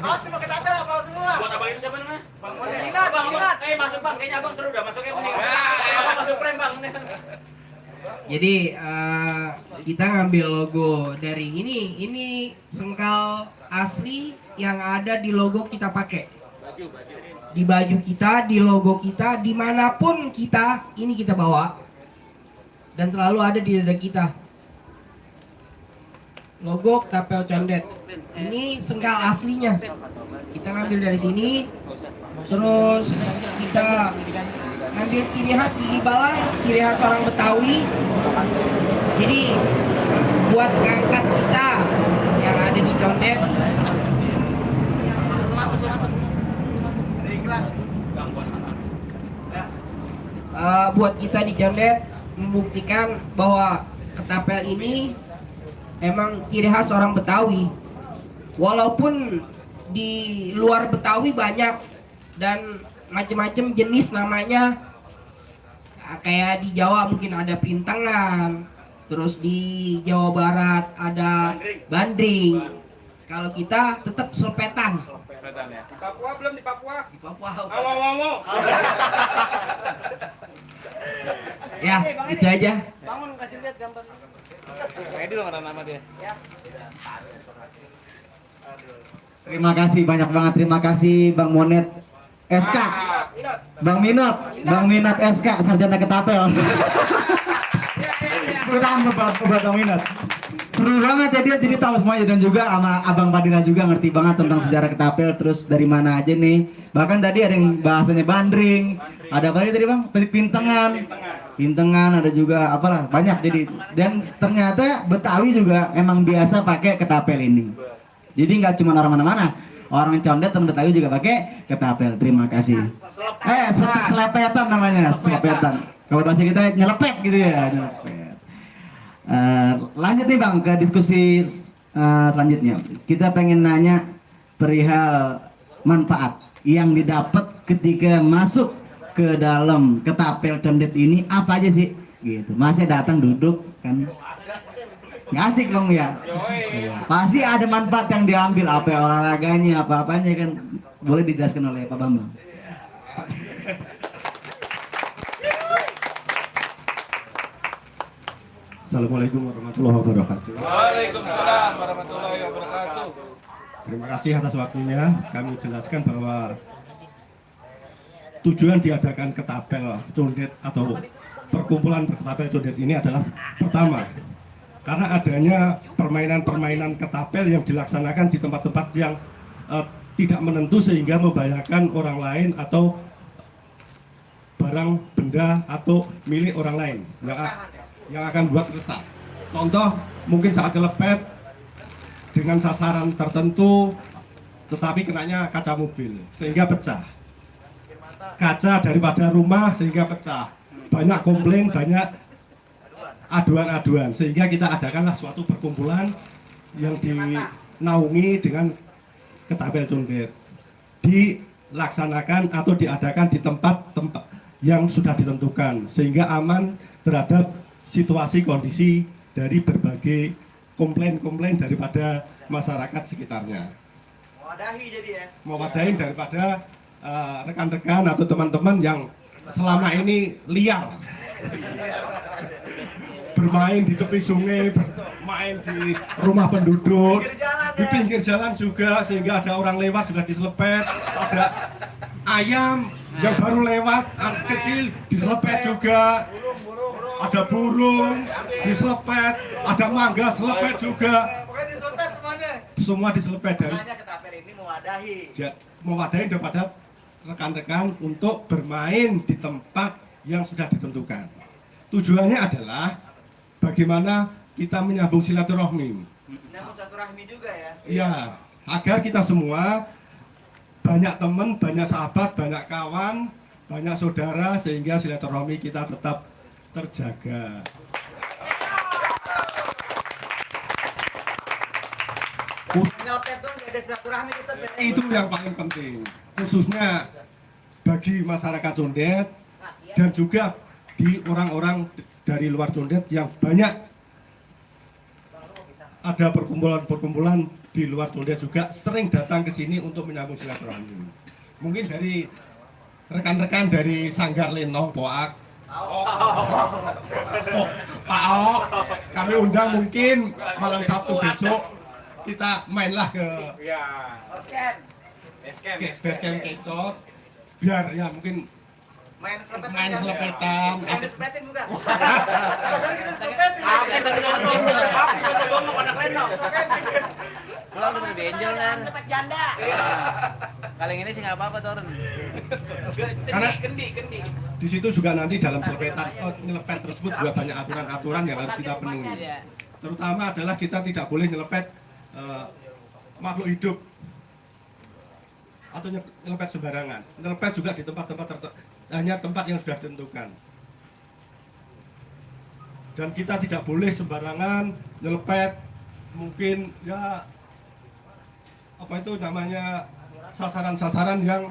Oh, semua ketapel apa semua? Buat abang itu siapa namanya? Bang Minat, Bang Minat. Masuk Bang, kayaknya abang seru dah masuknya mending. Masuk frame Bang. Jadi kita ngambil logo dari ini sengkal asli yang ada di logo kita pakai. Di baju kita, di logo kita, dimanapun kita, ini kita bawa dan selalu ada di dada kita. Logo Ketapel Condet. Ini sengkal aslinya. Kita ngambil dari sini, terus kita ngambil ciri khas Gigi Balang, ciri khas orang Betawi. Jadi buat ngangkat kita yang ada di Condet. Buat kita di Condet membuktikan bahwa ketapel ini emang ciri khas orang Betawi. Walaupun di luar Betawi banyak dan macam-macam jenis namanya. Kayak di Jawa mungkin ada Pintangan, terus di Jawa Barat ada Bandring. Kalau kita tetap selepetan. Di Papua belum di Papua? Di Papua. Ya, itu aja. Bangun kasih lihat gambarnya. Kayak dulu nama dia. Terima kasih banyak banget. Terima kasih Bang Monet SK. Bang Minot SK sarjana ketapel. Kurang buat Bang Minot. Seru banget ya dia jadi tahu semuanya dan juga sama Abang Padina juga ngerti banget tentang sejarah ketapel terus dari mana aja nih. Bahkan tadi ada yang bahasanya bandring, ada apa lagi tadi Bang? Pintengan ada juga apalah banyak jadi dan ternyata Betawi juga emang biasa pakai ketapel ini. Jadi nggak cuma orang mana-mana, orang Condet dan Betawi juga pakai ketapel. Terima kasih. Selepetan namanya, selepetan. Kalau bahasa kita nyelepet gitu ya, nyelepet. Lanjut nih Bang ke diskusi selanjutnya. Kita pengen nanya perihal manfaat yang didapat ketika masuk ke dalam ketapel Condet ini apa aja sih? Gitu. Masih datang duduk kan? Nggak asik dong ya. Pasti ada manfaat yang diambil apa olahraganya apa-apanya kan boleh dijelaskan oleh Pak Bambang. Assalamualaikum warahmatullahi wabarakatuh. Waalaikumsalam warahmatullahi wabarakatuh. Terima kasih atas waktunya. Kami jelaskan bahwa tujuan diadakan ketapel Condet atau perkumpulan ketapel Condet ini adalah pertama, karena adanya permainan-permainan ketapel yang dilaksanakan di tempat-tempat yang tidak menentu sehingga membahayakan orang lain atau barang benda atau milik orang lain yang akan buat rusak. Contoh mungkin saat nyelepet dengan sasaran tertentu tetapi kenanya kaca mobil sehingga pecah, kaca daripada rumah sehingga pecah, banyak komplain, banyak aduan-aduan sehingga kita adakanlah suatu perkumpulan yang dinaungi dengan ketapel Condet, dilaksanakan atau diadakan di tempat-tempat yang sudah ditentukan sehingga aman terhadap situasi kondisi dari berbagai komplain-komplain daripada masyarakat sekitarnya. Mewadahi jadi ya. Mewadahi daripada rekan-rekan atau teman-teman yang selama ini liar bermain di tepi sungai, bermain di rumah penduduk, di pinggir jalan juga sehingga ada orang lewat juga diselepet, ada ayam yang baru lewat anak kecil diselepet juga, ada burung diselepet, ada mangga selepet juga, Pokoknya diselepet semuanya. semua diselepet dari Makanya ketapel ini mewadahi. mewadahi daripada rekan-rekan untuk bermain di tempat yang sudah ditentukan. Tujuannya adalah bagaimana kita menyambung silaturahmi. Menyambung silaturahmi juga ya. Iya, agar kita semua banyak teman, banyak sahabat, banyak kawan, banyak saudara sehingga silaturahmi kita tetap terjaga. Nyelpet tuh nggak ada silaturahmi kita. Itu yang paling penting, khususnya bagi masyarakat Condet dan juga di orang-orang dari luar Condet yang banyak ada perkumpulan-perkumpulan di luar Condet juga sering datang ke sini untuk menyambung silaturahmi. Mungkin dari rekan-rekan dari Sanggar Lenong Poak, Pak Ok, kami undang mungkin malam Sabtu besok kita mainlah ke Basecamp Kecot biar ya mungkin Main selepetan. main selepetan. Main diselepetin bukan? Pulang udah benjol kan. Dapat janda. Kali ini sih nggak apa-apa turun. Karena di situ juga nanti dalam selepetan nyelepet tersebut juga banyak aturan-aturan yang harus kita penuhi. Terutama adalah kita tidak boleh nyelepet makhluk hidup atau nyelepet sembarangan. Nyelepet juga di tempat-tempat hanya tempat yang sudah ditentukan. Dan kita tidak boleh sembarangan nyelepet mungkin ya apa itu namanya sasaran-sasaran yang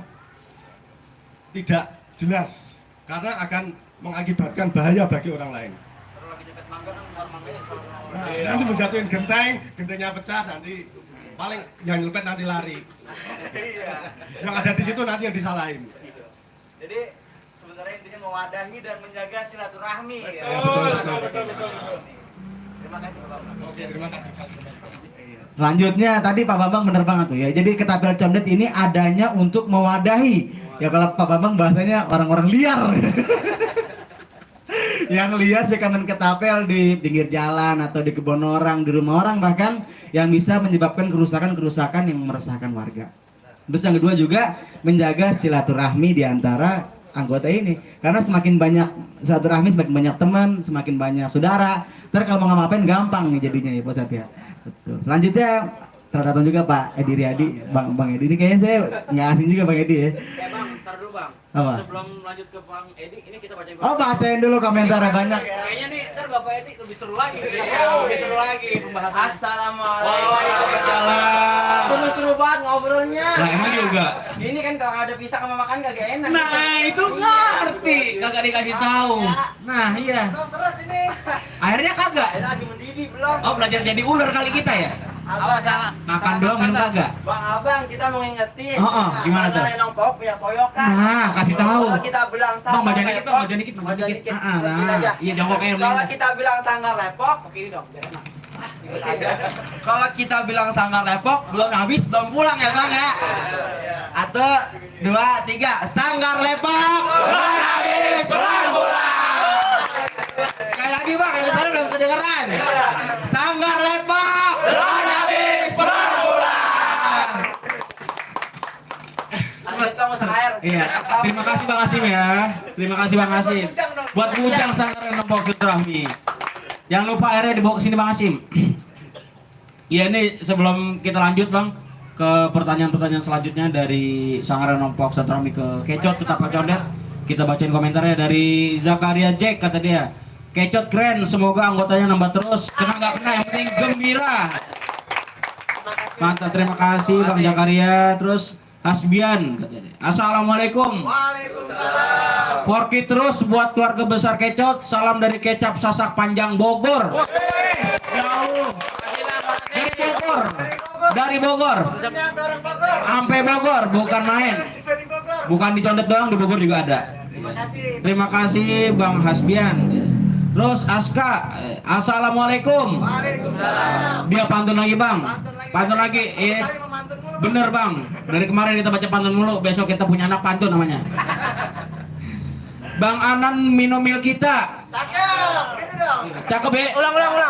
tidak jelas karena akan mengakibatkan bahaya bagi orang lain. Nanti menjatuhin genteng, gentengnya pecah nanti paling yang nyelepet nanti lari. Yang ada di situ nanti yang disalahin. Jadi sebenarnya intinya mewadahi dan menjaga silaturahmi. Ya. Betul. Terima kasih Bapak. Oke, terima kasih. Selanjutnya tadi Pak Bambang bener banget tuh ya. Jadi ketapel condet ini adanya untuk mewadahi. Ya kalau Pak Bambang bahasanya orang-orang liar. Yang liar suka main ketapel di pinggir jalan atau di kebun orang, di rumah orang bahkan, yang bisa menyebabkan kerusakan-kerusakan yang meresahkan warga. Terus yang kedua juga menjaga silaturahmi di antara anggota ini. Karena semakin banyak silaturahmi, semakin banyak teman, semakin banyak saudara. Ntar kalau mau ngapain gampang nih jadinya ya Pak Ustadz ya. Betul. Selanjutnya terdapat juga Pak Edi Riyadi, Bang Edi ini kayaknya saya nggak asing juga Bang Edi ya. Ya Bang, ntar dulu Bang. Apa? Sebelum lanjut ke Bang Edi, ini kita bacain. Oh bacain dulu komentarnya banyak. Kayaknya nih ntar Bapak Edi lebih seru lagi. Lebih seru lagi pembahasannya. Assalamualaikum. Waalaikumsalam. Seru-seru banget ngobrolnya. Lah emang juga. Ini kan kalau ada pisang sama makan kagak enak. Nah itu ngerti, kagak dikasih tahu. Nah iya. Belum seret ini. Akhirnya kagak. Ini lagi mendidih belum. Oh belajar jadi ular kali kita ya? Abang salah. Makan doang minum kagak? Bang Abang, kita mau ngingetin. Gimana tuh? Renong Pok punya poyokan. Nah, kasih tahu. Kalau kita bilang Bang, sanggar maju dikit, Bang, lepok. maju dikit, maju dikit. Dikit Nah, aja. iya jongkok kayak Kalau begini. kita bilang sanggar lepok, Begini dong, biar enak. kalau kita bilang sanggar lepok, belum habis, belum pulang ya Bang ya. Atau 2, 3, sanggar lepok, belum habis, belum pulang. Sekali lagi Bang, yang sana belum kedengeran. Sanggar lepok, belum habis, belum pulang. Iya, terima kasih Bang Asim ya. Terima kasih Bang Asim. Buat bujang sanggar nempok silaturahmi. Jangan lupa airnya dibawa ke sini Bang Asim. Iya ini sebelum kita lanjut Bang ke pertanyaan-pertanyaan selanjutnya dari Sanggar Nempok silaturahmi ke Kecot tetap condet. Kita bacain komentarnya dari Zakaria Jack, kata dia. Kecot keren, semoga anggotanya nambah terus. Kena nggak kena, yang penting gembira. Mantap, terima kasih Bang Zakaria. Terus Hasbian, katanya. Assalamualaikum. Waalaikumsalam. Forki terus buat keluarga besar Kecot. Salam dari Kecap Sasak Panjang Bogor. Jauh. Dari Bogor. Sampai Bogor, bukan main. Bukan di Condet doang, di Bogor juga ada. Terima kasih Bang Hasbian. Terus Aska, Assalamualaikum. Waalaikumsalam. Dia pantun lagi Bang. Pantun lagi. Bener Bang. Dari kemarin kita baca pantun mulu, besok kita punya anak pantun namanya. Bang Anan minum mil kita. Cakep. Gitu dong. Cakep ya?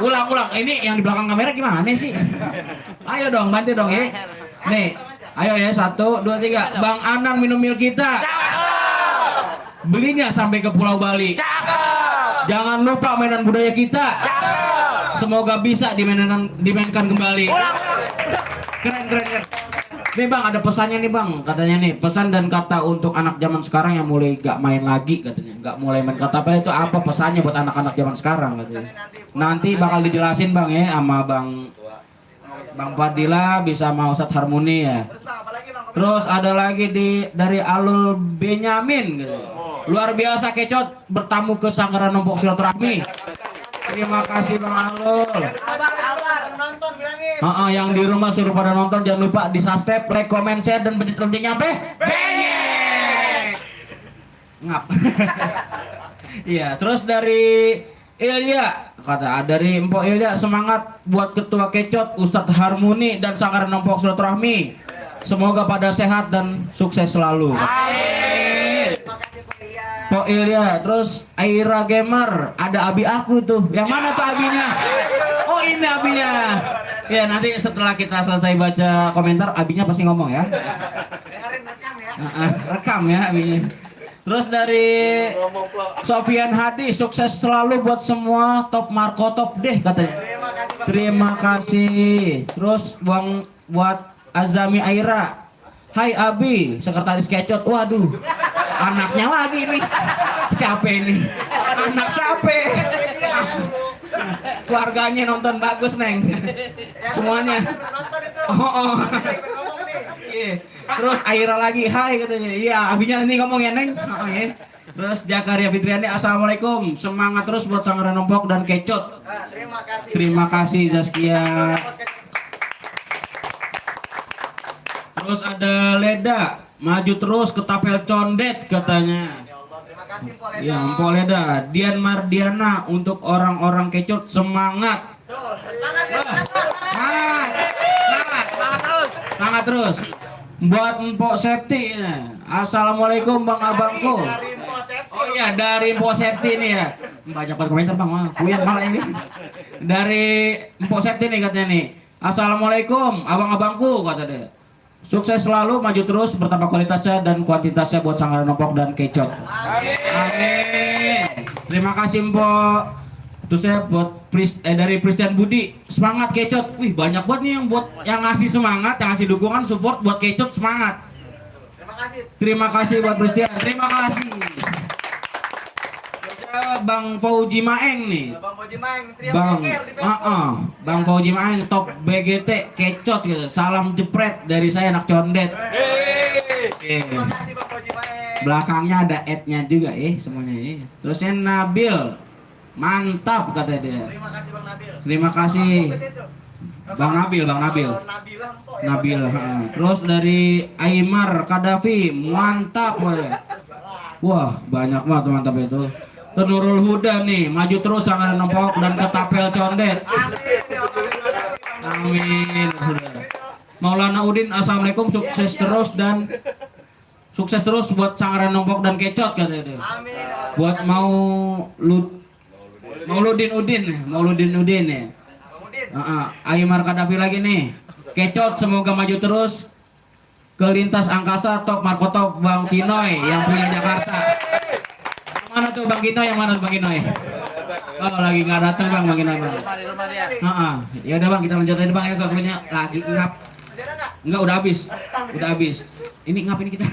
Ulang. Ini yang di belakang kamera gimana sih? Ayo dong, bantu dong ya. Nih, ayo ya 1, 2, 3. Bang Anan minum mil kita. Belinya sampai ke Pulau Bali. Jangan lupa mainan budaya kita. Semoga bisa dimainkan kembali. Keren. Nih Bang, ada pesannya nih Bang, katanya nih, pesan dan kata untuk anak zaman sekarang yang mulai gak main lagi katanya, gak mulai main kata apa itu apa pesannya buat anak-anak zaman sekarang katanya. Nanti bakal dijelasin Bang ya sama Bang Fadila bisa sama Ustadz Harmoni ya. Terus ada lagi dari Alul Benyamin gitu. Luar biasa Kecot bertamu ke Sanggar Nempok silaturahmi. Terima kasih Bang Alul. Nonton bilangin. Yang di rumah suruh pada nonton, jangan lupa di subscribe, like, comment, share dan pencet loncengnya ngap. Iya, terus dari Ilya dari Empok Ilya, semangat buat Ketua Kecot, Ustadz Harmoni dan Sanggar Nempok silaturahmi. Semoga pada sehat dan sukses selalu. Amin. Pok Ilya, terus Aira Gamer, ada abi aku tuh. Yang mana tuh abinya? Oh ini abinya. Ya nanti setelah kita selesai baca komentar, abinya pasti ngomong ya. Rekam ya abinya. Terus dari Sofian Hadi, sukses selalu buat semua, top Marco top deh katanya. Terima kasih. Terus buat Azami Aira. Hai Abi, sekretaris Kecot. Waduh, anaknya lagi nih. Siapa ini? Anak siapa? Keluarganya nonton bagus Neng. Semuanya. Oh. Iya. Terus Aira lagi, hai katanya. Iya, abinya nanti ngomong ya Neng. Oh, iya. Terus Zakaria Fitriani, assalamualaikum. Semangat terus buat Sanggar Nempok dan Kecot. Terima kasih Zaskia. Terus ada Leda, maju terus ke Tapel Condet katanya. Ya, Mpok Leda. Dian Mardiana, untuk orang-orang Kecot semangat. Semangat. semangat terus. Buat Mpok Septi. Assalamualaikum Bang Abangku. Oh iya, dari Mpok Septi nih ya. Banyak banget komentar Bang, kuyan malah ini. Dari Mpok Septi nih katanya nih. Assalamualaikum abang-abangku kata dia. Sukses selalu, maju terus, bertambah kualitasnya dan kuantitasnya buat Sanggaran Nopok dan Kecot. Amin. Terima kasih Mpok. Terus saya buat dari Christian Budi, semangat Kecot. Wih, banyak banget nih yang ngasih semangat, yang ngasih dukungan, support buat Kecot, semangat. Terima kasih buat Christian. Terima kasih. Bang Fauji Maeng nih. Bang Fauji Maeng top BGT Kecot gitu. Salam jepret dari saya anak condet. Terima kasih Bang Fauji Maeng. Belakangnya ada ad-nya juga semuanya. Terusnya Nabil. Mantap kata dia. Terima kasih Bang Nabil. Terima kasih. Bang Nabil. Nabil. Terus dari Aimar Kadafi, mantap. Wah, banyak banget mantap itu. Nurul Huda nih, maju terus Sanggaran Nopok dan Ketapel Condet. Amin. Maulana Udin, assalamualaikum, sukses terus buat Sanggaran Nopok dan Kecot kata dia. Buat Mauludin Udin ya. Aimar Kadafi lagi nih. Kecot semoga maju terus ke lintas angkasa top Markotop Bang Kinoy yang punya Jakarta. Mana tuh Bang Kinoy? Yang mana Bang Kinoy? Oh lagi nggak datang Bang Kinoy Bang. Ya udah Bang, kita lanjut aja Bang ya, punya lagi ngap. Enggak, udah habis. Ini ngap ini kita.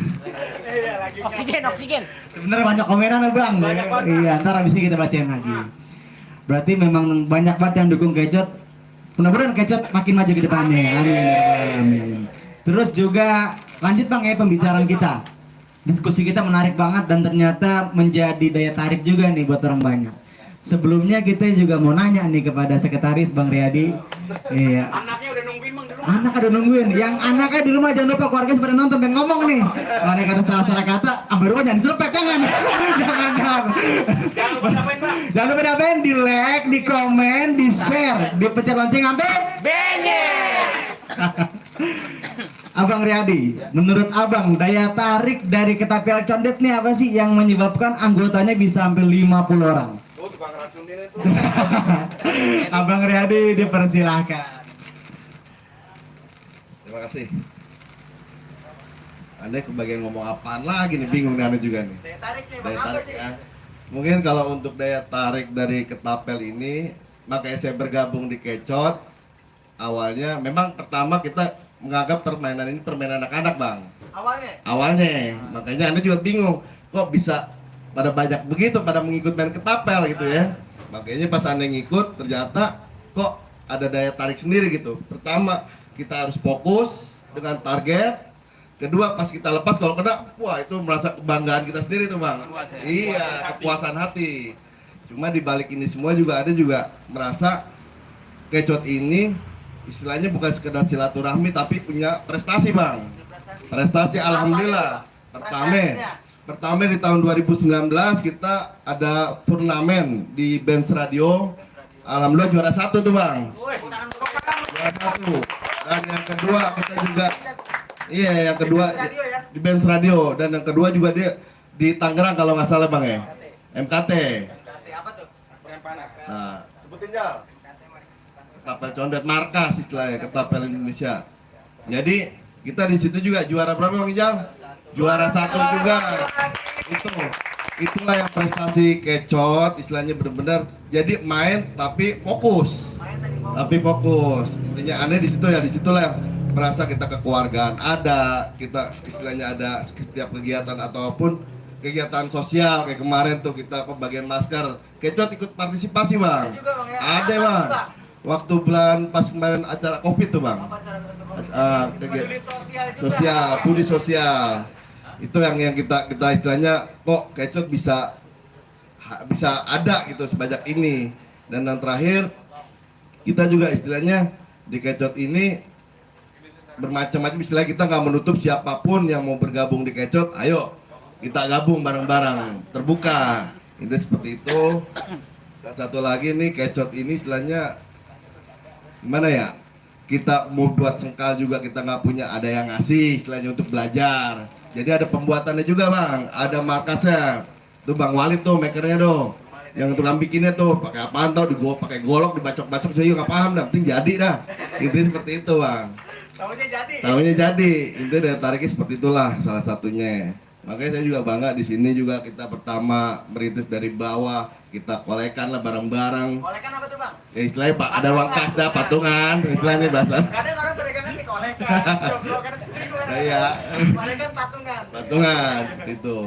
Oksigen. Sebenarnya banyak komenan Bang. Iya, ntar abis ini kita bacain lagi. Berarti memang banyak banget yang dukung Kecot. Mudah-mudahan Kecot makin maju ke depannya. Amin. Terus juga lanjut Bang ya pembicaraan kita. Diskusi kita menarik banget dan ternyata menjadi daya tarik juga nih buat orang banyak. Sebelumnya kita juga mau nanya nih kepada sekretaris Bang Riyadi. Iya. Anaknya udah nungguin Bang di rumah. Anak ada nungguin. Yang anaknya di rumah jangan lupa keluarga pada nonton dan ngomong nih. Kalau ada kata salah kata, ambil rumah jangan selepet, jangan. Jangan. Jangan lupa dapetin, di like, di komen, di share, di pencet lonceng sampai Benyek. Abang Riyadi, menurut Abang daya tarik dari Ketapel Condet nih apa sih yang menyebabkan anggotanya bisa sampai 50 orang? Tukang racun ini tuh. Abang Riyadi dipersilahkan. Terima kasih. Anda kebagian ngomong apaan lagi nih, bingung nih Anda juga nih. Daya tarik nih, Daya Bang, apa tarik sih? ya. Mungkin kalau untuk daya tarik dari Ketapel ini, makanya saya bergabung di Kecot. Awalnya memang pertama kita menganggap permainan ini permainan anak-anak Bang. Awalnya, makanya Anda juga bingung, kok bisa pada banyak begitu pada mengikut main Ketapel gitu ya. Makanya pas Anda ngikut ternyata kok ada daya tarik sendiri gitu. Pertama, kita harus fokus dengan target. Kedua, pas kita lepas kalau kena, wah itu merasa kebanggaan kita sendiri tuh Bang. Iya, kepuasan hati. Cuma di balik ini semua juga ada juga merasa Kecot ini istilahnya bukan sekedar silaturahmi tapi punya prestasi Bang. Prestasi alhamdulillah. Pertama di tahun 2019 kita ada turnamen di Benz Radio. Alhamdulillah juara 1 tuh Bang. Juara 1. Dan yang kedua kita juga yang kedua di Benz Radio dan yang kedua juga dia di Tangerang kalau nggak salah Bang ya. MKT. Apa tuh? Nah, Sebutin Jal. Ketapel Condet markas istilahnya Ketapel Indonesia. Jadi kita di situ juga juara berapa Bang Ijal? Juara 1 juga. Itulah yang prestasi Kecot istilahnya benar-benar jadi main tapi fokus. Intinya aneh di situ ya, disitulah yang merasa kita kekeluargaan ada, kita istilahnya ada setiap kegiatan ataupun kegiatan sosial kayak kemarin tuh kita pembagian masker. Kecot ikut partisipasi Bang. Ada Bang. Waktu bulan pas kemarin acara Covid tuh Bang. Peduli sosial. Itu yang kita istilahnya kok Kecot bisa ada gitu sebanyak ini. Dan yang terakhir kita juga istilahnya di Kecot ini bermacam-macam istilah, kita nggak menutup siapapun yang mau bergabung di Kecot, ayo kita gabung bareng-bareng, terbuka. Ini seperti itu. Dan satu lagi nih Kecot ini istilahnya gimana ya? kita mau buat sengkal juga kita nggak punya, ada yang ngasih istilahnya untuk belajar. Jadi ada pembuatannya juga bang, ada markasnya. Tuh Bang Walid tuh makernya tuh, yang tukang bikinnya tuh pakai apaan tau, pakai golok, dibacok-bacok saya nggak paham, dah penting jadi dah. Intinya seperti itu bang. Tahunya jadi. Itu daya tariknya seperti itulah salah satunya. Makanya saya juga bangga di sini juga kita pertama merintis dari bawah, kita kolekan lah barang-barang. Kolekan apa tuh bang? Ya istilahnya pak ada uang kas dah patungan, istilahnya bahasa. Kadang orang pedagangan di kolekan, joglokan Iya. kolekan patungan. Patungan itu.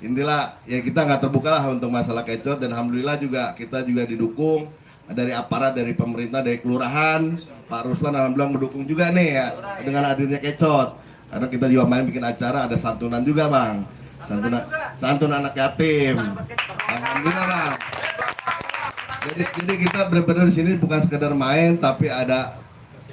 Intilah ya kita nggak terbuka lah untuk masalah kecot, dan alhamdulillah juga kita juga didukung dari aparat, dari pemerintah, dari kelurahan. Pak Ruslan alhamdulillah mendukung juga nih ya dengan hadirnya kecot. Karena kita juga main bikin acara, ada santunan juga bang, santun anak yatim. Alhamdulillah bang. Jadi kita benar-benar di sini bukan sekedar main, tapi ada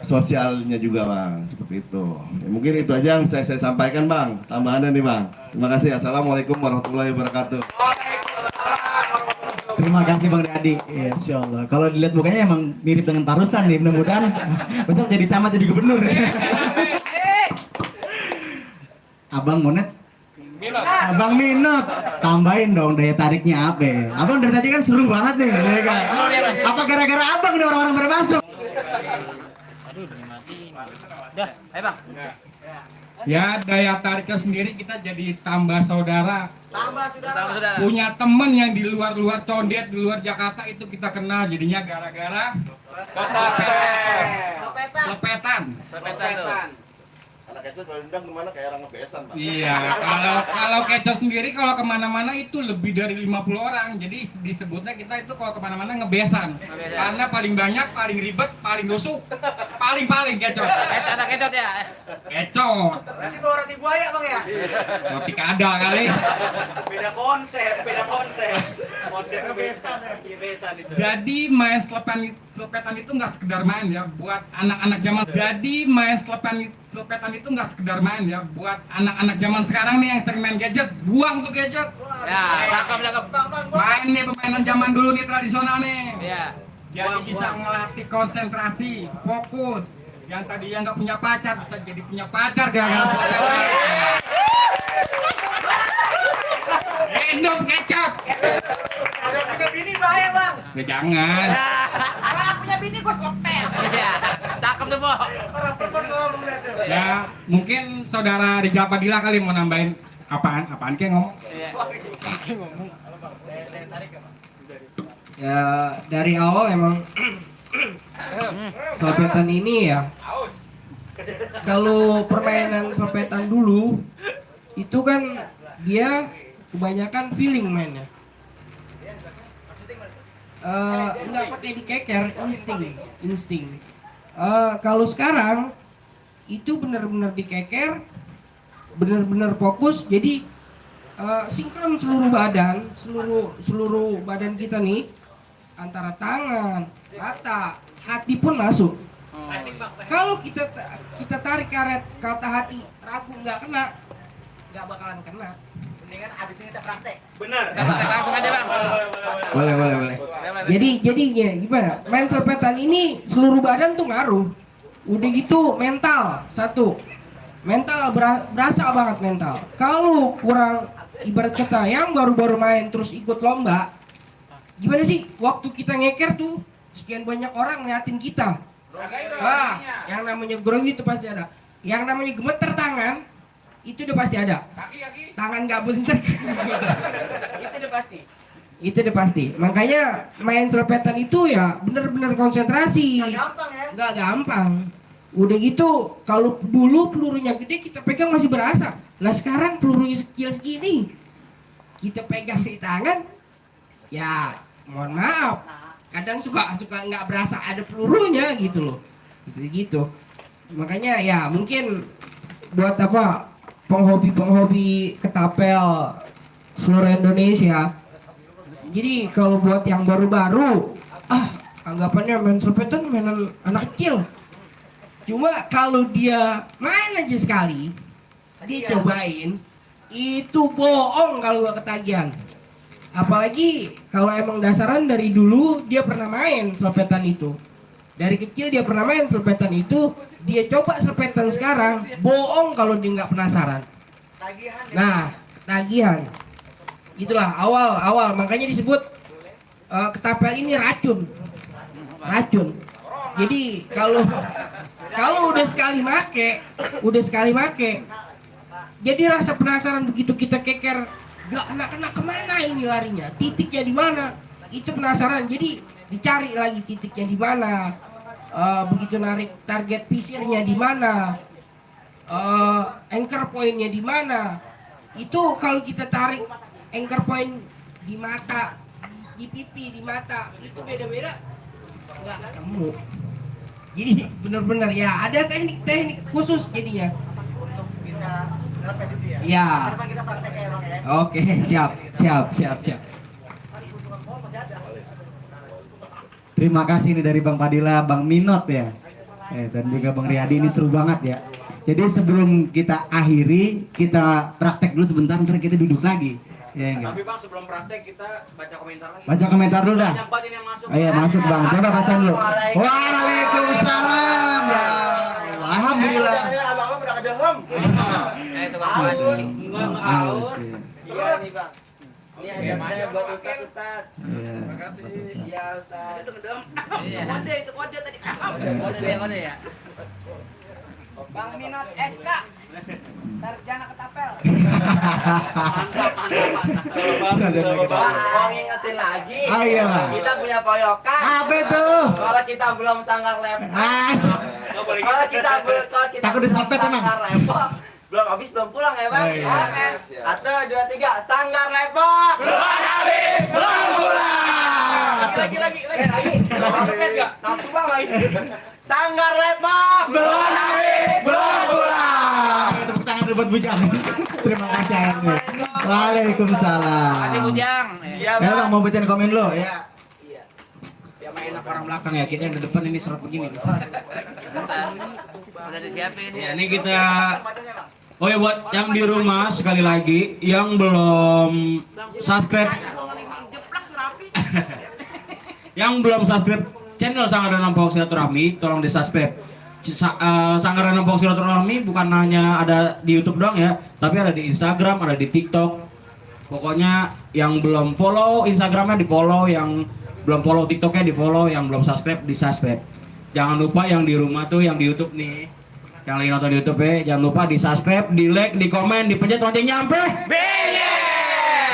sosialnya juga bang, seperti itu. Ya, mungkin itu aja yang saya sampaikan bang. Tambahannya nih bang. Terima kasih. Assalamualaikum warahmatullahi wabarakatuh. Terima kasih Bang Dadi. Ya, Insya Allah. Kalau dilihat mukanya emang mirip dengan Pak Ruslan nih, mudah-mudahan besok jadi camat, jadi gubernur. Abang Monet, Abang Minot, tambahin dong daya tariknya apa? Abang dari tadi kan seru banget nih, ya kan? Apa gara-gara abang nih orang-orang pada masuk? Dah, ayo bang. Ya daya tariknya sendiri kita jadi tambah saudara. Tambah saudara. Punya temen yang di luar-luar Condet, di luar Jakarta itu kita kenal, jadinya gara-gara Slepetan. Anak kecot kalau undang kemana kayak orang ngebesan bang. Iya, kalau Kecot sendiri kalau kemana-mana itu lebih dari 50 orang. Jadi disebutnya kita itu kalau kemana-mana ngebesan. Karena paling banyak, paling ribet, paling rusuk, paling Kecot. Anak kecot ya. Kecot. Berarti bawa roti buaya bang ya? Roti kada kali. Beda konsep. Konsepnya besan itu. Jadi main selepetan itu nggak sekedar main ya buat anak-anak zaman. Jadi main selepetan itu nggak sekedar main ya buat anak-anak zaman sekarang nih yang sering main gadget. Buang tuh gadget. Ya, cakep. Main nih permainan zaman dulu nih tradisional nih. Iya. Jadi bisa ngelatih konsentrasi, fokus. Yang tadinya nggak punya pacar bisa jadi punya pacar gara-gara selepetan. Hidup Kecot. Kalau punya bini bahaya bang. Ya jangan. Kalau punya bini gue selepet. Iya. Cakep tuh, Bo. Orang perempuan ngomong deh tuh. Ya mungkin saudara Rijal Padilla kali mau nambahin apaan kayak ngomong. Iya. Ya dari awal emang selepetan ini ya, kalau permainan selepetan dulu itu kan dia kebanyakan feeling mainnya, nggak pakai dikeker, insting. Kalau sekarang itu benar-benar dikeker, benar-benar fokus, jadi sinkron seluruh badan kita nih, antara tangan, mata, hati pun masuk. Kalau kita tarik karet kata hati ragu nggak kena, nggak bakalan kena. Mendingan abis ini kita praktek. Benar. Langsung aja bang. Boleh. Jadi gimana? Main selepetan ini seluruh badan tuh ngaruh. Udah gitu mental satu. Mental berasa banget mental. Kalau kurang, ibarat kata yang baru-baru main terus ikut lomba, gimana sih waktu kita ngeker tuh sekian banyak orang ngeliatin kita. Wah, yang namanya grogi itu pasti ada. Yang namanya gemeter tangan itu udah pasti ada. Tangan nggak bentar. Itu udah pasti. Makanya main selepetan itu ya bener-bener konsentrasi. Nggak gampang ya? Nggak gampang. Udah gitu, kalau dulu pelurunya gede kita pegang masih berasa. Nah sekarang pelurunya sekecil segini, kita pegang di tangan, ya mohon maaf, kadang suka nggak berasa ada pelurunya gitu loh. Gitu. Makanya ya mungkin buat apa penghobi ketapel seluruh Indonesia. Jadi kalau buat yang baru-baru, anggapannya main selepetan mainan anak kecil. Cuma kalau dia main aja sekali, dia cobain, itu bohong kalau gak ketagihan. Apalagi kalau emang dasaran dari dulu dia pernah main selepetan itu. Dari kecil dia pernah main selepetan itu, dia coba selepetan sekarang, bohong kalau dia nggak penasaran. Nah, tagihan. Itulah awal, makanya disebut ketapel ini racun. Jadi kalau udah sekali make, jadi rasa penasaran begitu kita keker, gak kena kemana ini larinya, titiknya di mana, itu penasaran. Jadi dicari lagi titiknya di mana, begitu narik target pisirnya di mana, anchor pointnya di mana. Itu kalau kita tarik anchor point di mata, di pipi, di mata, itu beda-beda, nggak ketemu. Jadi benar-benar ya ada teknik-teknik khusus jadinya. Untuk bisa nerapkan itu ya. Ya. Harapan kita praktek ya Bang ya. Oke, siap. Terima kasih nih dari Bang Padilla, Bang Minot ya. Dan juga Bang Riyadi, ini seru banget ya. Jadi sebelum kita akhiri, kita praktek dulu sebentar, ntar kita duduk lagi. Ya enggak? Tapi Bang, sebelum praktek kita baca komentar lagi. Baca komentar dulu dah. Banyak banget ini yang masuk. Ayo masuk Bang, coba baca dulu. Waalaikumsalam. Ya. Alhamdulillah. Abang-abang udah ada hem. Itu kan Haus. Enggak haus. Iya nih Bang. Ini ada teh buat Ustaz. Iya. Iya Ustaz. Itu kode tadi. Kode ya. Bang Minot SK. Sarjana ketapel. Bang, mau ngingetin lagi. Oh iya, Bang. Kita punya poyokan. Apa itu? Kalau kita belum sanggar lepok. Kalau kita Takut disopet, emang. sanggar lepok, belum habis belum pulang ya Bang. Oh, iya. Oke. 1, 2, 3, sanggar lepok. Belum habis belum pulang. Lagi. Nafsu Bang lagi. Sanggar lepok. Belum habis belum pulang. Tepuk tangan dulu buat Bujang. Terima kasih ayatnya. Waalaikumsalam. Kasih Bujang. Iya Ya Bang, Bang. mau bacain komen lo ya. Ya main enak orang belakang ya, kita yang di depan ini serot begini. Udah disiapin. Ya, ini kita. Oh ya, buat yang di rumah sekali lagi yang belum subscribe, yang belum subscribe channel Sanggar Danau Pok Silaturahmi, tolong di subscribe. Sanggar Danau Pok Silaturahmi bukan hanya ada di YouTube doang ya, tapi ada di Instagram, ada di TikTok. Pokoknya yang belum follow Instagramnya di follow, yang belum follow TikToknya di follow, yang belum subscribe di subscribe. Jangan lupa yang di rumah tuh, yang di YouTube nih, yang lagi nonton di YouTube ya, jangan lupa di subscribe, di like, di komen, dipencet loncengnya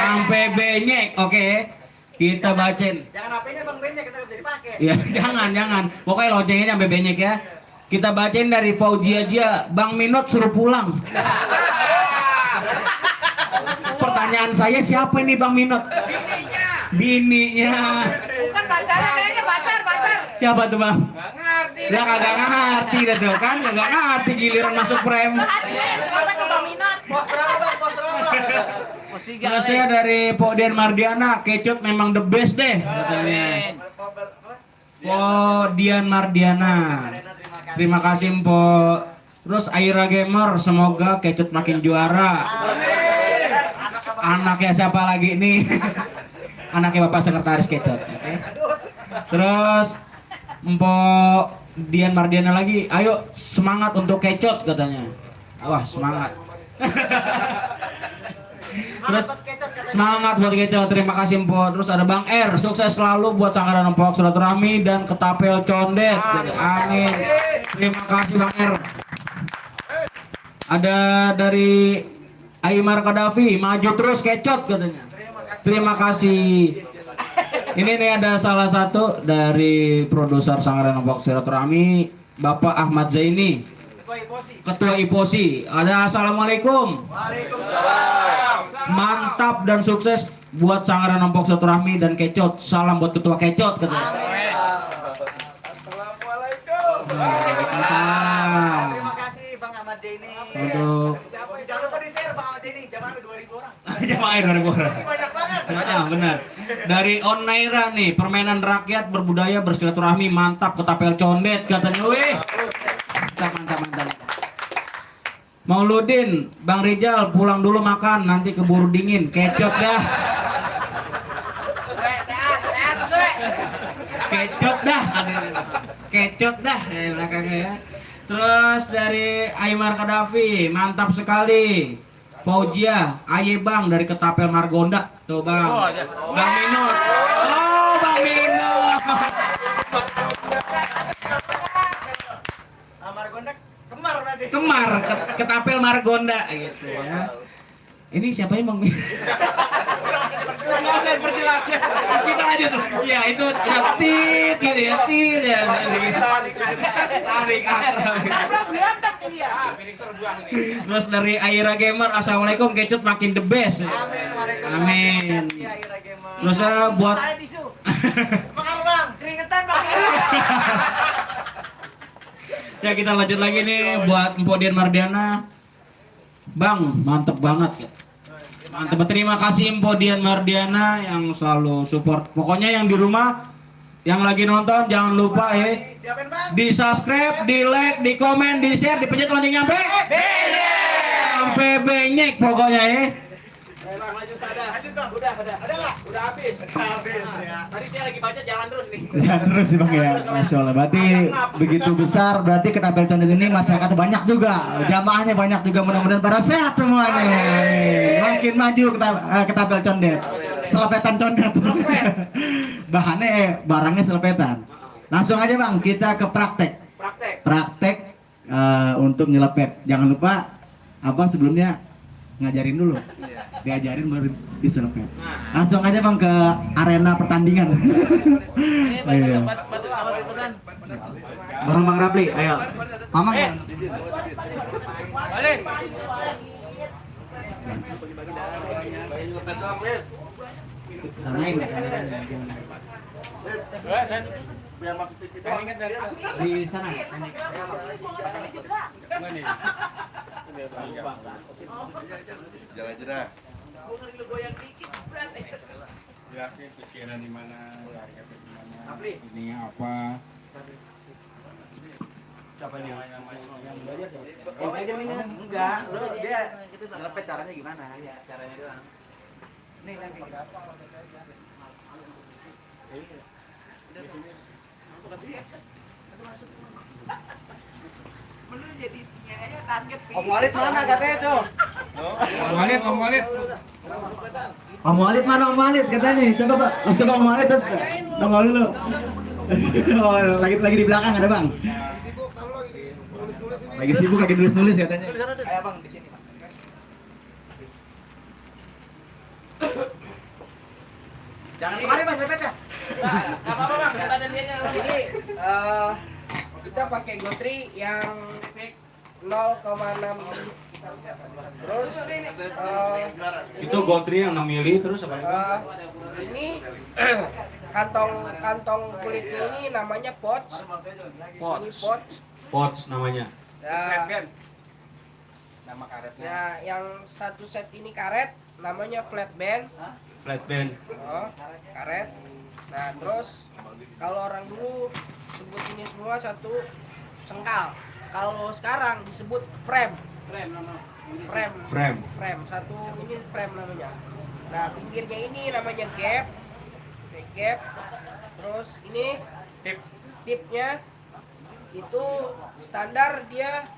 sampai benyek. Oke, kita bacain. Jangan HP-nya Bang benyek, kita bisa dipakai. Ya jangan. Pokoknya loncengnya sampai benyek ya. Kita bacain dari Fauji aja. Bang Minot suruh pulang. Pertanyaan saya, siapa ini Bang Minot? Bininya. Bukan pacarnya, kayaknya pacar. Siapa tuh Bang? Ya kagak ngerti dah tuh kan, kagak ngerti giliran masuk frame. Siapa ke Bang Minot? Pos berapa? Pos 3. Saya dari Pok Dian Mardiana, kecut memang the best deh katanya. Pok Dian Mardiana. Terima kasih Mpok. Terus Aira Gamer, semoga kecut makin juara. Anaknya siapa lagi nih? Anaknya Bapak Sekretaris Kecut. Oke. Terus Mpok Dian Mardiana lagi, ayo semangat untuk Kecut katanya. Wah semangat. Terus semangat buat Kecut, terima kasih Mpok. Terus ada Bang R, sukses selalu buat Sanggar Danau Pok Silaturahmi dan Ketapel Condet. Jadi, amin. Terima kasih Bang R. Ada dari Aymar Kadafi, maju terus Kecut katanya. Terima kasih. Ini nih ada salah satu dari produser Sanggar Danau Pok Silaturahmi, Bapak Ahmad Zaini, Ketua IPOSI. Ada assalamualaikum. Waalaikumsalam. Mantap dan sukses buat Sanggar Danau Pok Silaturahmi dan Kecut. Salam buat Ketua Kecut katanya. Assalamualaikum. Waalaikumsalam. Terima kasih Bang Ahmad Deni. Untuk Jangan lupa di share Bang Ahmad Deni. Jangan 2.000 orang. jemaah 2000 orang. Banyak banget. Banyak benar. Dari On Naira nih, permainan rakyat berbudaya bersilaturahmi mantap, Ketapel Condet katanya. Wih. Mantap. Mauludin, Bang Rizal pulang dulu makan, nanti keburu dingin. Kecut dah. Kecut dah. Kecot dah ya belakangnya ya. Terus dari Aymar Kadafi, mantap sekali. Fauzia, Aye Bang dari Ketapel Margonda. Tuh Bang. Bang Minot. Oh, Bang Minot. Margonda Kemar berarti. Kemar, Ketapel Margonda gitu ya. Ini siapa yang Bang Minot? Perjelasnya. Kita aja tuh. Ya itu ya tit gitu ya, tit ya. Tarik akrab. Terus dari Aira Gamer, assalamualaikum, Kecut makin the best. Amin. Terus buat Makasih Bang, keringetan Bang. ya kita lanjut lagi nih buat Mpok Dian Mardiana. Bang, mantep banget ya. Mantep, terima kasih Mpok Dian Mardiana yang selalu support. Pokoknya yang di rumah, yang lagi nonton jangan lupa ya di subscribe, di like, di komen, di share, dipencet loncengnya sampai benyek pokoknya ya. Bang, lanjut ada. Udah nggak? Udah habis. Ya. Tadi saya lagi baca jalan terus nih. Jalan terus sih Bang ya. Masya Allah. Berarti begitu besar, berarti Ketapel Condet ini masyarakat banyak juga. Jamaahnya banyak juga, mudah-mudahan pada sehat semuanya. Makin maju Ketapel Condet. Selepetan condet. Bahannya barangnya selepetan. Langsung aja Bang, kita ke praktek. Praktek untuk nyelepet. Jangan lupa Abang sebelumnya ngajarin dulu. Diajarin baru diselepet. Langsung aja Bang ke arena pertandingan. Ayo. Bareng Bang Rapli, ayo. Mamang ya. Balik. Sanain. Biar masuk kita. Di sana. Jalan aja dah. Jelasin pikiran di mana, harga di mana, ini apa. Siapa ini? Enggak, lu dia ngelepet caranya gimana? Ya, caranya doang. Nih nanti. Belum jadi aja target. Om Walid mana katanya tuh? Om Walid. Om Walid mana Om Walid katanya? Coba Om Walid nongol dulu. Oh, lagi di belakang ada Bang. Lagi sibuk lagi nulis katanya. Ayo Bang di sini. Jangan kemari Mas repetnya. Enggak apa-apa Bang, badan dia. Jadi kita pakai gotri yang 0,6 terus Itu gotri yang 6 mili terus apa? ini kantong kulitnya ini namanya pouch. Ini pouch. Pots namanya. Nama karetnya. Nah, yang satu set ini karet namanya flat band. Flat band. Oh, karet. Nah, terus kalau orang dulu sebut ini semua satu sengkal. Kalau sekarang disebut frame. Frame. Satu ini frame namanya. Nah, pinggirnya ini namanya gap. Gap. Terus ini tipnya itu standar dia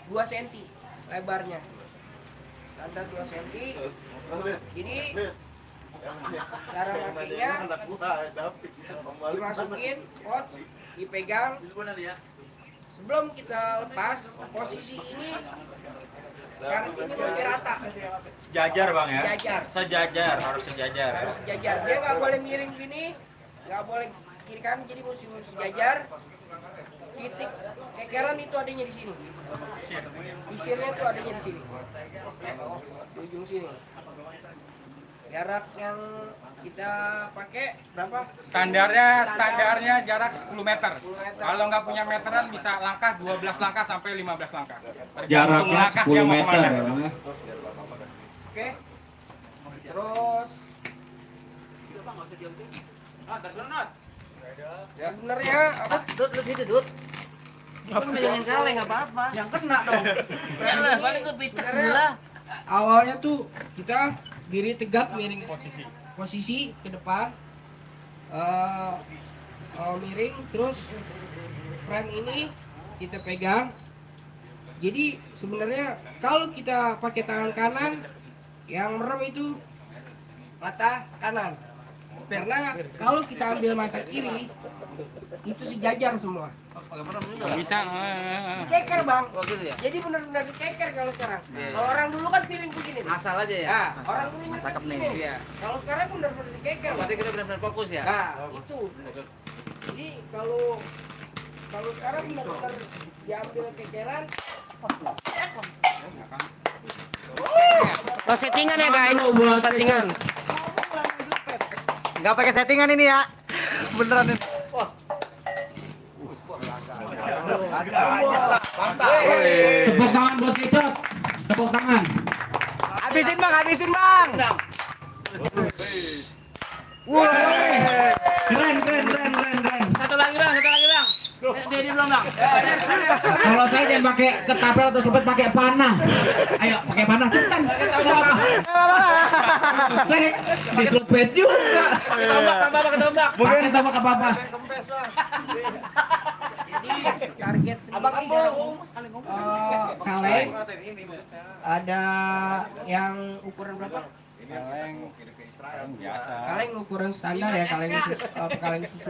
2 cm lebarnya. Standar 2 cm. Jadi cara pakainya dimasukin pot, dipegang. Sebelum kita lepas, posisi ini karet ini mesti rata. Jajar Bang ya. Jajar. Sejajar, harus sejajar. Harus sejajar. Dia nggak boleh miring gini, nggak boleh kiri kanan, jadi mesti sejajar. Titik kekeran itu adanya di sini. Isirnya itu adanya di sini. Di ujung sini. Jarak yang kita pakai berapa? Standarnya jarak 10 meter. Kalau nggak punya meteran bisa langkah 12 langkah sampai 15 langkah. Jaraknya 10 meter. Oke. Terus sebenarnya apa? Dut, lu situ, Dut. Lu menyangin kaleng apa-apa. Yang kena dong. Ya, paling tuh picek sebelah. Awalnya tuh kita diri tegak miring posisi ke depan. miring, terus frame ini kita pegang. Jadi sebenarnya kalau kita pakai tangan kanan, yang merem itu mata kanan. Karena kalau kita ambil mata kiri, itu sejajar semua. Bisa. Dikeker bang. Jadi benar-benar dikeker kalau sekarang. Kalau orang dulu kan piring begini. Asal aja ya. Nah, orang dulu Cakep nih. begini. Iya. Kalau sekarang benar-benar dikeker. Berarti kita benar-benar fokus ya. Nah, itu. Jadi kalau sekarang benar-benar diambil kekeran. Oh, settingan ya guys. Settingan. Nggak pakai settingan ini ya. Beneran ini. Tepuk tangan buat Kecot. Tepuk tangan. Habisin bang. Wah. Keren. Satu lagi bang. Dia belum bang. Kalau saya jangan pakai ketapel atau supet, pakai panah. Ayo, pakai panah. Cepetan. Saya diselupet juga. Pakai tombak. Pakai tombak apa-apa. Jadi target kaleng ada yang ukuran berapa? Kaleng ukuran standar ya, kaleng susu.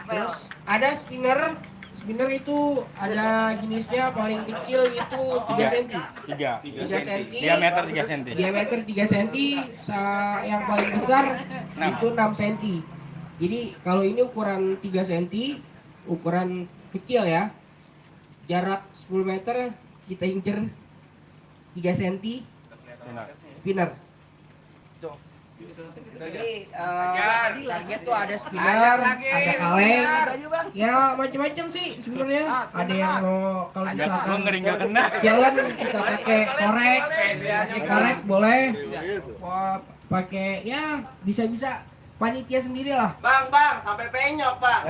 Terus ada spinner itu ada jenisnya paling kecil itu 3 cm. 3 cm. Diameter 3 cm. Diameter 3 cm, yang paling besar itu 6 cm. Jadi kalau ini ukuran 3 cm, ukuran kecil ya. Jarak 10 meter kita incer 3 cm spinner. Jadi target tuh ada spinner, ada kaleng, ya macam-macam sih sebenarnya. Ada yang kalau misalkan jalan kita pakai korek boleh, pakai ya bisa panitia sendiri lah. Bang, sampai penyok bang.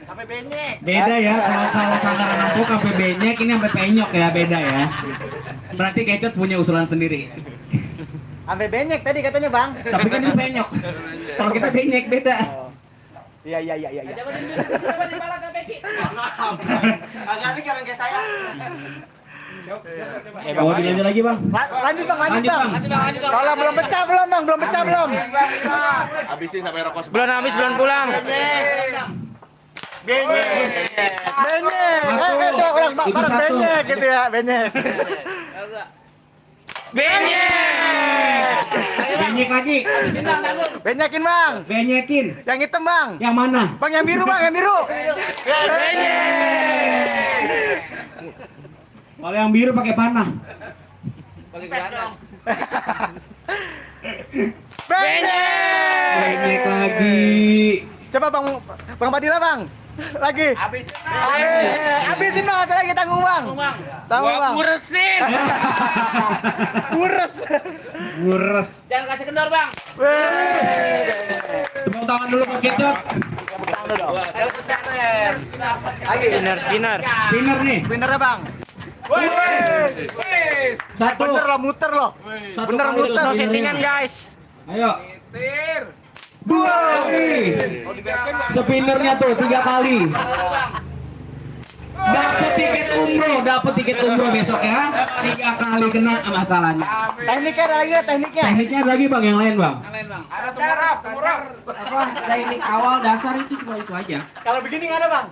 Sampai benyek. Beda ya, kalau sanggar anak sampai benyek, ini sampai penyok ya, beda ya. Berarti Kecot punya usulan sendiri. Sampai benyek tadi katanya bang. Tapi kan itu penyok. Kalau kita benyek beda. Iya. Agak nih orang kayak saya. Mau dilanjut lagi bang? Lanjut bang. Kalau belum pecah belum. Habisin sampai rokok. Belum habis, belum pulang. Benyek. Orang benyek gitu ya, benyek. Benyek lagi. Benyekin bang. Benyekin. Yang hitam bang. Yang mana? Bang yang biru bang, yang biru. Kalau yang biru pakai panah. Benyek lagi. Coba bang Badila bang. Lagi. Habisin bang, ada lagi tanggung bang. Uresin. Gures. Jangan kasih kendor bang. Tepuk tangan dulu buat Kecot. Spinner. Spinner nih. Spinnernya bang. Satu. Bener lo, muter lo. Bener muter. No settingan guys. Ayo. Dua kali. Spinnernya tuh 3 kali. Dapat tiket umroh besok ya. 3 kali kena masalahnya. Tekniknya ada lagi, Tekniknya ada lagi bang, yang lain bang. Ada standar apa teknik awal dasar itu cuma itu aja. Kalau begini nggak ada bang.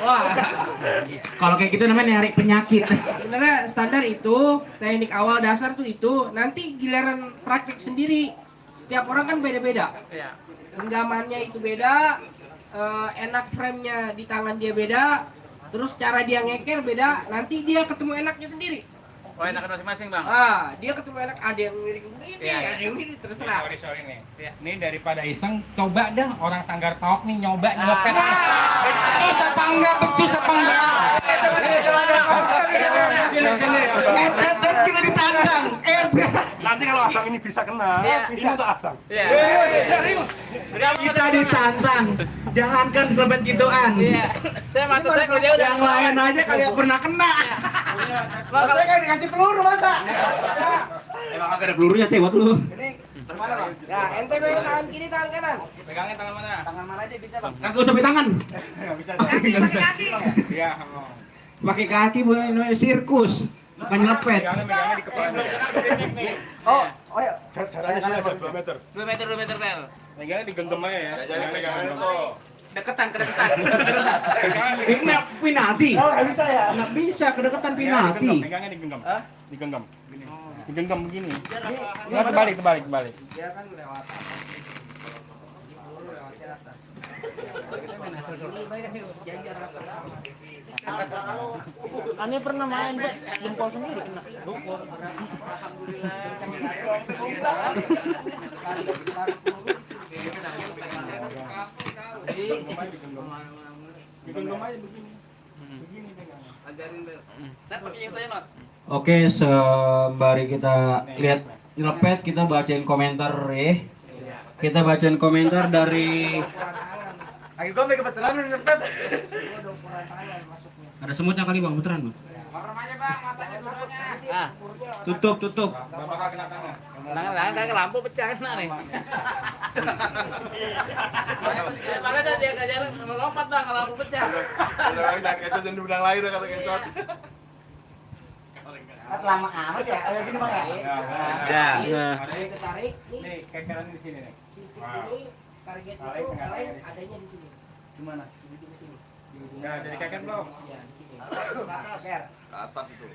Wah, Kalau kayak gitu namanya nyari penyakit. sebenarnya standar itu teknik awal dasar tuh itu nanti giliran praktek sendiri. Setiap orang kan beda-beda. Genggamannya itu beda, enak frame-nya di tangan dia beda, terus cara dia ngeker beda, nanti dia ketemu enaknya sendiri. Oh, enakan masing-masing bang. Dia ketemu enak, ada yang miring begini, ada yang miring, terserah. Sorry nih. Ini daripada iseng, coba dah orang Sanggar Talk nih nyoba nyelopet. Becus apa enggak? Kita ditantang. Nanti kalau abang ini bisa kena, ini untuk abang. Serius. Kita ditantang. Jangankan sobat gituan. Saya mantap saya kerja udah. Yang lain aja kagak pernah kena. Saya kan dikasih peluru masa. Emang agak ada pelurunya teh buat lu. Nah, ente pegang tangan kiri, tangan kanan. Pegangin tangan mana? Tangan mana aja bisa, Bang. Kagak usah pakai tangan. Enggak bisa. Kaki, pakai kaki. Iya. Pakai kaki buat ini sirkus. Bukan nyelepet. Megangnya di kepala. Oh ya. Caranya sini aja 2 meter. 2 meter, Pel. Megangnya digenggam aja ya. Jangan pegangan itu. Deketan. Ini penalti. Oh, enggak bisa ya. Nggak bisa kedekatan Iya, penalti. Megangnya digenggam. Digenggam. Digenggam begini. Ya, kebalik. Dia kan lewat Ane pernah main jempol sendiri kena. Digenggam aja begini. Begini pegangnya. Ajarin Bel. Nat pakai yang tanya, Not. Oke, sembari kita lihat nyelepet, kita bacain komentar ya. Kita bacain komentar dari Lagi gue kebetulan nyepet. ada semutnya kali Bang, beneran Bang. Merem aja, Bang, matanya dua-duanya. Ah, Tutup. Bakal kena tangan. Tangan lampu pecah kena nih. Makanya dia kejar melompat Bang kalau lampu pecah. Udah kecot dan udang lain udah kata kecot. Lama amat ya. Gini Bang ya. Ya. Ketarik nih. Nih, kekeran di sini nih. Wow. Ini target itu lain adanya di sini. Gimana? Di sini. Udah jadi keker belum? Iya, di sini. Keker. Ke atas itu.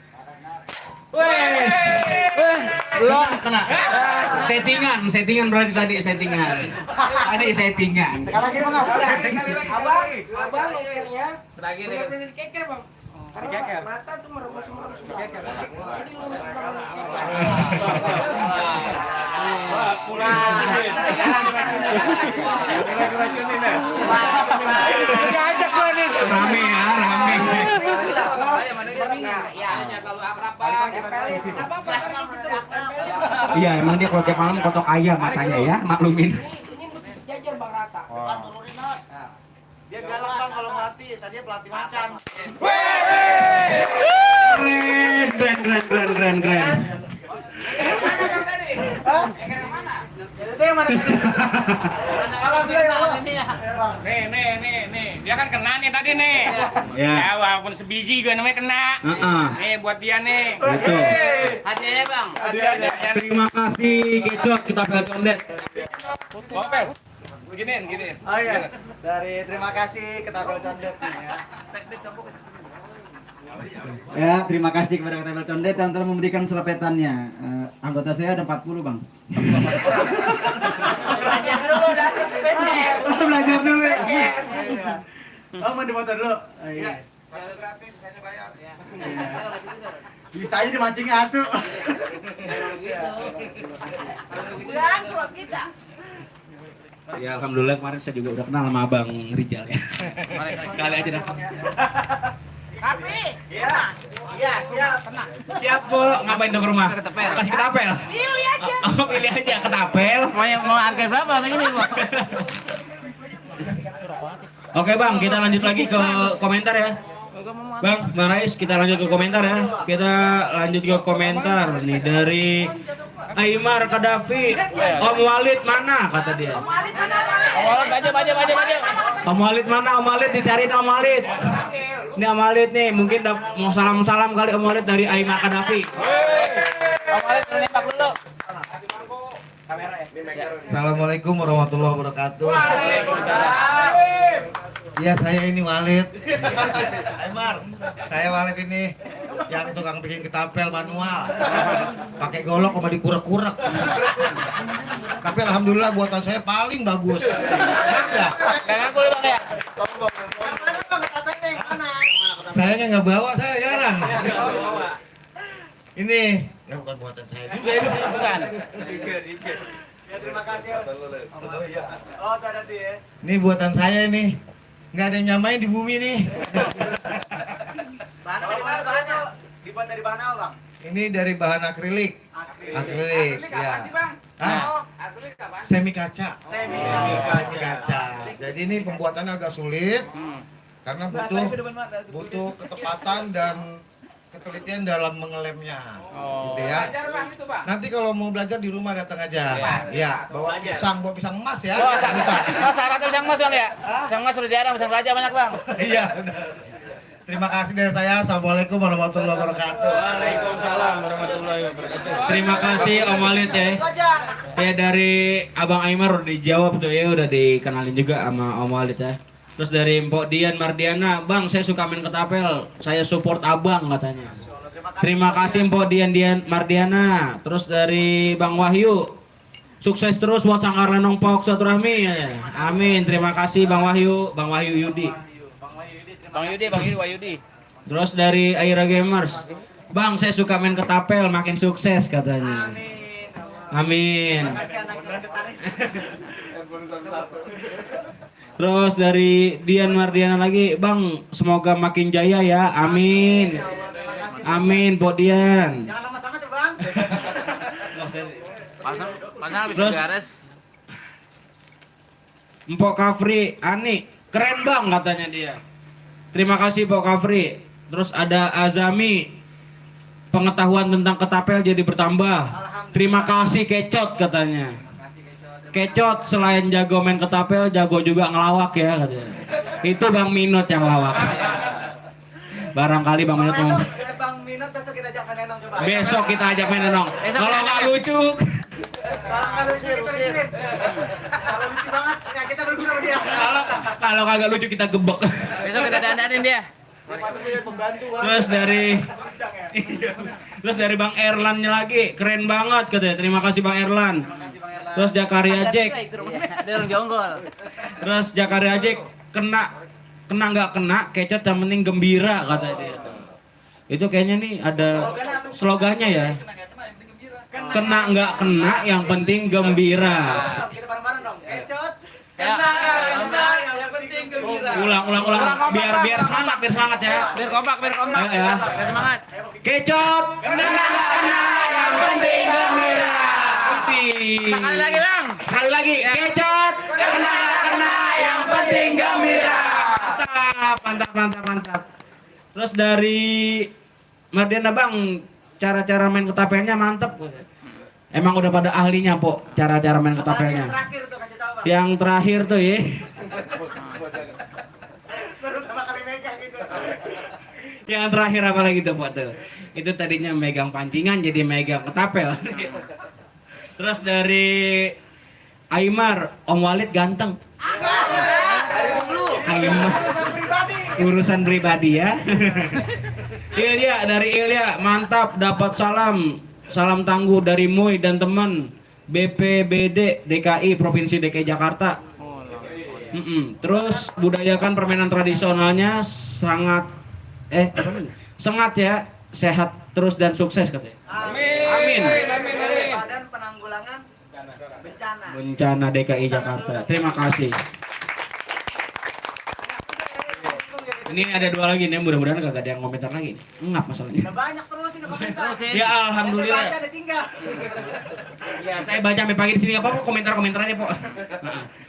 Belum kena. Settingan berarti tadi settingan. Sekarang gimana? Abang kekernya. Terakhir ya. Benar-benar dikeker, Bang. Karena Dikeker. mata tuh merebus. Keker. Jadi lurus banget. Ngajak gue nih. Rame. Iya, emang dia kalau tiap malam kotok ayam matanya ya, maklumin. Ini mesti sejajar Bang rata. Dia galak Bang kalau melatih, tadinya pelatih macan. Keren. Itu yang mana? Kalau dia ini ya. Nih. Dia kan kena nih tadi nih. Ya. Ya, walaupun sebiji juga namanya kena. Nih buat dia nih. Betul. Hadiahnya Bang. Terima kasih Kecot, kita condet. Opel. Beginiin. Oh iya. Dari terima kasih Ketapel Condet nih ya. Ya, terima kasih kepada Ketapel Condet yang telah memberikan selepetannya. Anggota saya ada 40, Bang. Belajar dulu dari PSM. Belajar dulu ya. Oh, mau dipoto dulu. Iya. Gratis, saya bayar. Bisa aja dimancing atuh. Bangkrut kita. Ya alhamdulillah kemarin saya juga udah kenal sama Abang Rijal ya. Kali aja dah. Tapi, Iya, siap. Tenang. Siap Bu, ngapain dong ke rumah? Kasih ketapel. pilih aja. Oh, pilih aja ketapel. Mau harga berapa ini, Bang? Oke Bang, kita lanjut lagi ke komentar ya. Bang Rais, kita lanjut ke komentar ya. Kita lanjut ke komentar nih dari Aymar Kadafi. Om Walid mana kata dia? Baca. Om Walid mana? Om Walid dicariin Om Walid. Ini Om Walid nih, mungkin mau salam-salam kali Om Walid dari Aymar Kadafi. Nembak dulu. Assalamualaikum warahmatullahi wabarakatuh. Iya, saya ini Walid. Aymar, saya Walid ini yang tukang bikin ketapel manual. Pakai golok sama dikurek-kurek. Tapi alhamdulillah buatan saya paling bagus. Ya. Jangan boleh Bang ya. Sayangnya nggak bawa, saya jarang. Ini, ya bukan buatan saya juga ini. Bukan. Ya terima kasih. Oh, tadi ya. Ini buatan saya ini. Nggak ada yang nyamain di bumi nih. Bahannya dari mana bahannya? Dibuat dari bahan apa, Bang? Ini dari bahan akrilik. Akrilik, ya. Hah? Semi kaca. Semi Kaca. Jadi ini pembuatannya agak sulit karena butuh ketepatan dan ketelitian dalam mengelemnya. Oh. Gitu ya. Belajar Bang itu, Bang. Nanti kalau mau belajar di rumah datang aja. Iya, bawa pisang emas ya. Oh, syaratnya pisang emas Bang ya? Pisang emas suruh jarang, pisang raja banyak Bang. Iya, benar. Terima kasih dari saya. Assalamualaikum warahmatullahi wabarakatuh. Waalaikumsalam warahmatullahi wabarakatuh. Terima kasih Om Walid ya. Ya dari Abang Aymar udah dijawab tuh ya, udah dikenalin juga sama Om Walid ya. Terus dari Mpok Dian Mardiana, Bang saya suka main ketapel, saya support abang katanya. Terima kasih Mpok Dian Mardiana. Terus dari Bang Wahyu, sukses terus buat Sanggar Lenong Pok Silaturahmi ya. Amin. Terima kasih Bang Wahyu Yudi. Bang Yudi, Wahyudi. Terus dari Aira Gamers, Bang saya suka main ketapel, makin sukses katanya. Amin. Terus dari Dian Mardiana lagi, Bang semoga makin jaya ya, amin. Amin, Bo Dian. Jangan lama sangat ya Bang. Pasang habis Terus- beres. Mpok Kafri, Ani, keren Bang katanya dia. Terima kasih Mpok Kafri. Terus ada Azami, pengetahuan tentang ketapel jadi bertambah. Terima kasih Kecot katanya. Kecot selain jago main ketapel, jago juga ngelawak ya katanya. Itu Bang Minot yang lawak. Barangkali Bang Minot mau. Bang Minot besok kita ajak main Nenong coba. Besok kita ajak main Nenong. Kalau nggak lucu, Kalau lucu kita lucuin. Kalau lucu banget, ya kita berguna sama dia. kalau kagak lucu kita gebek. Besok kita dandanin dia. Terus dari Bang Erlannya lagi, keren banget katanya. Terima kasih Bang Erlan. Terus Jakaria Jack. Dia orang jonggol. Terus Jakaria Jack kena nggak kena, Kecot yang penting gembira kata dia. Itu kayaknya nih ada slogannya ya. Kena nggak kena, yang penting gembira. Kita bareng-bareng dong. Kecot. Ya. Yang penting gembira. Ulang. Biar semangat ya. Biar kompak. Ayo ya. Biar semangat. Kecot. Kena nggak kena, yang penting gembira. Sekali lagi, Bang. Sekali lagi. Kecot. Kena nggak kena, yang penting gembira. Mantap. Terus dari Mardiana Bang, cara-cara main ketapelnya mantep. Emang udah pada ahlinya, Pok, cara-cara main ketapelnya. Terakhir tuh kasih tahu Bang. Yang terakhir tuh ya. Baru pertama kali megang gitu. Yang terakhir apa lagi tuh, Pok tuh? Itu tadinya megang pancingan jadi megang ketapel. Terus dari Aymar, Om Walid ganteng. Aymar. Urusan pribadi ya. Ilya dari Ilya, mantap dapat salam tangguh dari Muy dan teman BPBD DKI Provinsi DKI Jakarta. Terus budayakan permainan tradisionalnya sangat sengat ya, sehat terus dan sukses katanya. Amin. Badan Penanggulangan Bencana DKI Jakarta. Terima kasih. Ini ada dua lagi nih, mudah-mudahan kagak ada yang komentar lagi. Ngap masalahnya. Udah banyak terus ini komentar. Ya alhamdulillah. Baca ada tinggal. Ya saya baca sampai pagi di sini apa kok komentar aja Pok.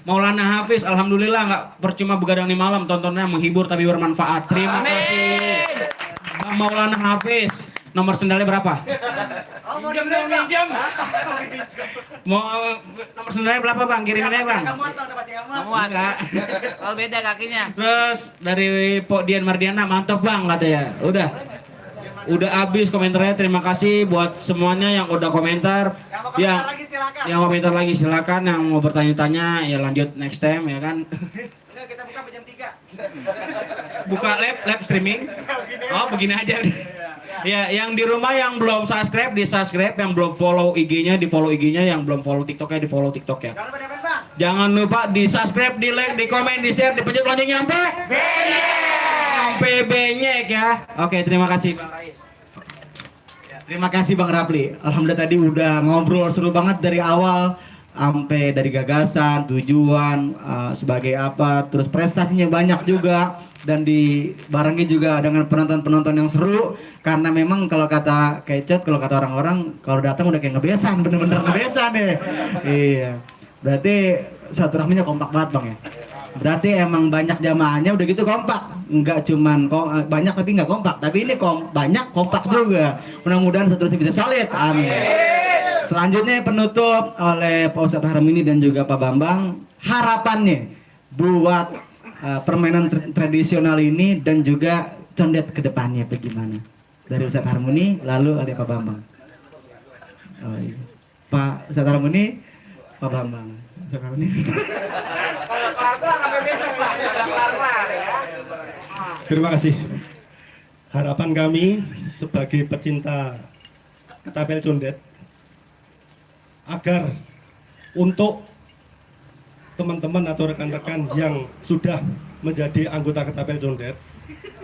Maulana Hafiz, alhamdulillah nggak percuma begadang di malam, tontonnya menghibur tapi bermanfaat. Terima kasih. Bang Maulana Hafiz, nomor sendalnya berapa? Oh, mau minjem. Mau nomor sendalnya berapa Bang? Kirimin aja Bang. Kamu atau udah pasti kamu? Enggak. Kalau beda kakinya. Terus dari Pok Dian Mardiana, mantap Bang katanya. Udah habis komentarnya. Terima kasih buat semuanya yang udah komentar. Yang komentar lagi silakan. Yang mau bertanya-tanya ya lanjut next time ya kan. Enggak, kita buka jam 3. Buka live streaming. Oh begini aja. Ya, yang di rumah yang belum subscribe di subscribe, yang belum follow IG-nya di follow IG-nya, yang belum follow TikTok-nya di follow TikTok ya. Jangan lupa di subscribe, di like, di komen, di share, di pencet loncengnya sampai benyek ya. Oke, terima kasih Bang Rais. Terima kasih Bang Rapli. Alhamdulillah tadi udah ngobrol seru banget dari awal sampai dari gagasan, tujuan, sebagai apa, terus prestasinya banyak juga dan dibarengi juga dengan penonton-penonton yang seru karena memang kalau kata Kecot, kalau kata orang-orang kalau datang udah kayak ngebesan, bener-bener ngebesan ya. Iya. Berarti silaturahminya kompak banget Bang ya. Berarti emang banyak jamaahnya udah gitu kompak. nggak cuman banyak tapi nggak kompak, tapi ini banyak kompak juga. Mudah-mudahan seterusnya bisa solid, amin. Selanjutnya penutup oleh Pak Ustadz Harmini dan juga Pak Bambang, harapannya buat permainan tradisional ini dan juga condet ke depannya bagaimana? Dari Ustadz Harmoni lalu oleh Pak Bambang. Oh, iya. Pak Ustadz Harmoni, Pak Bambang. Ustadz Harmoni. Terima kasih. Harapan kami sebagai pecinta ketapel condet agar untuk teman-teman atau rekan-rekan yang sudah menjadi anggota ketapel condet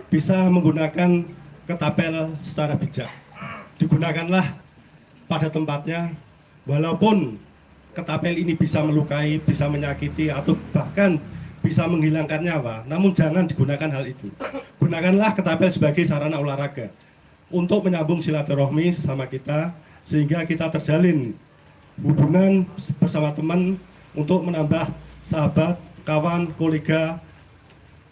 bisa menggunakan ketapel secara bijak. Digunakanlah pada tempatnya, walaupun ketapel ini bisa melukai, bisa menyakiti, atau bahkan bisa menghilangkan nyawa, namun jangan digunakan hal itu. Gunakanlah ketapel sebagai sarana olahraga untuk menyambung silaturahmi sesama kita, sehingga kita terjalin hubungan bersama teman untuk menambah sahabat, kawan, kolega,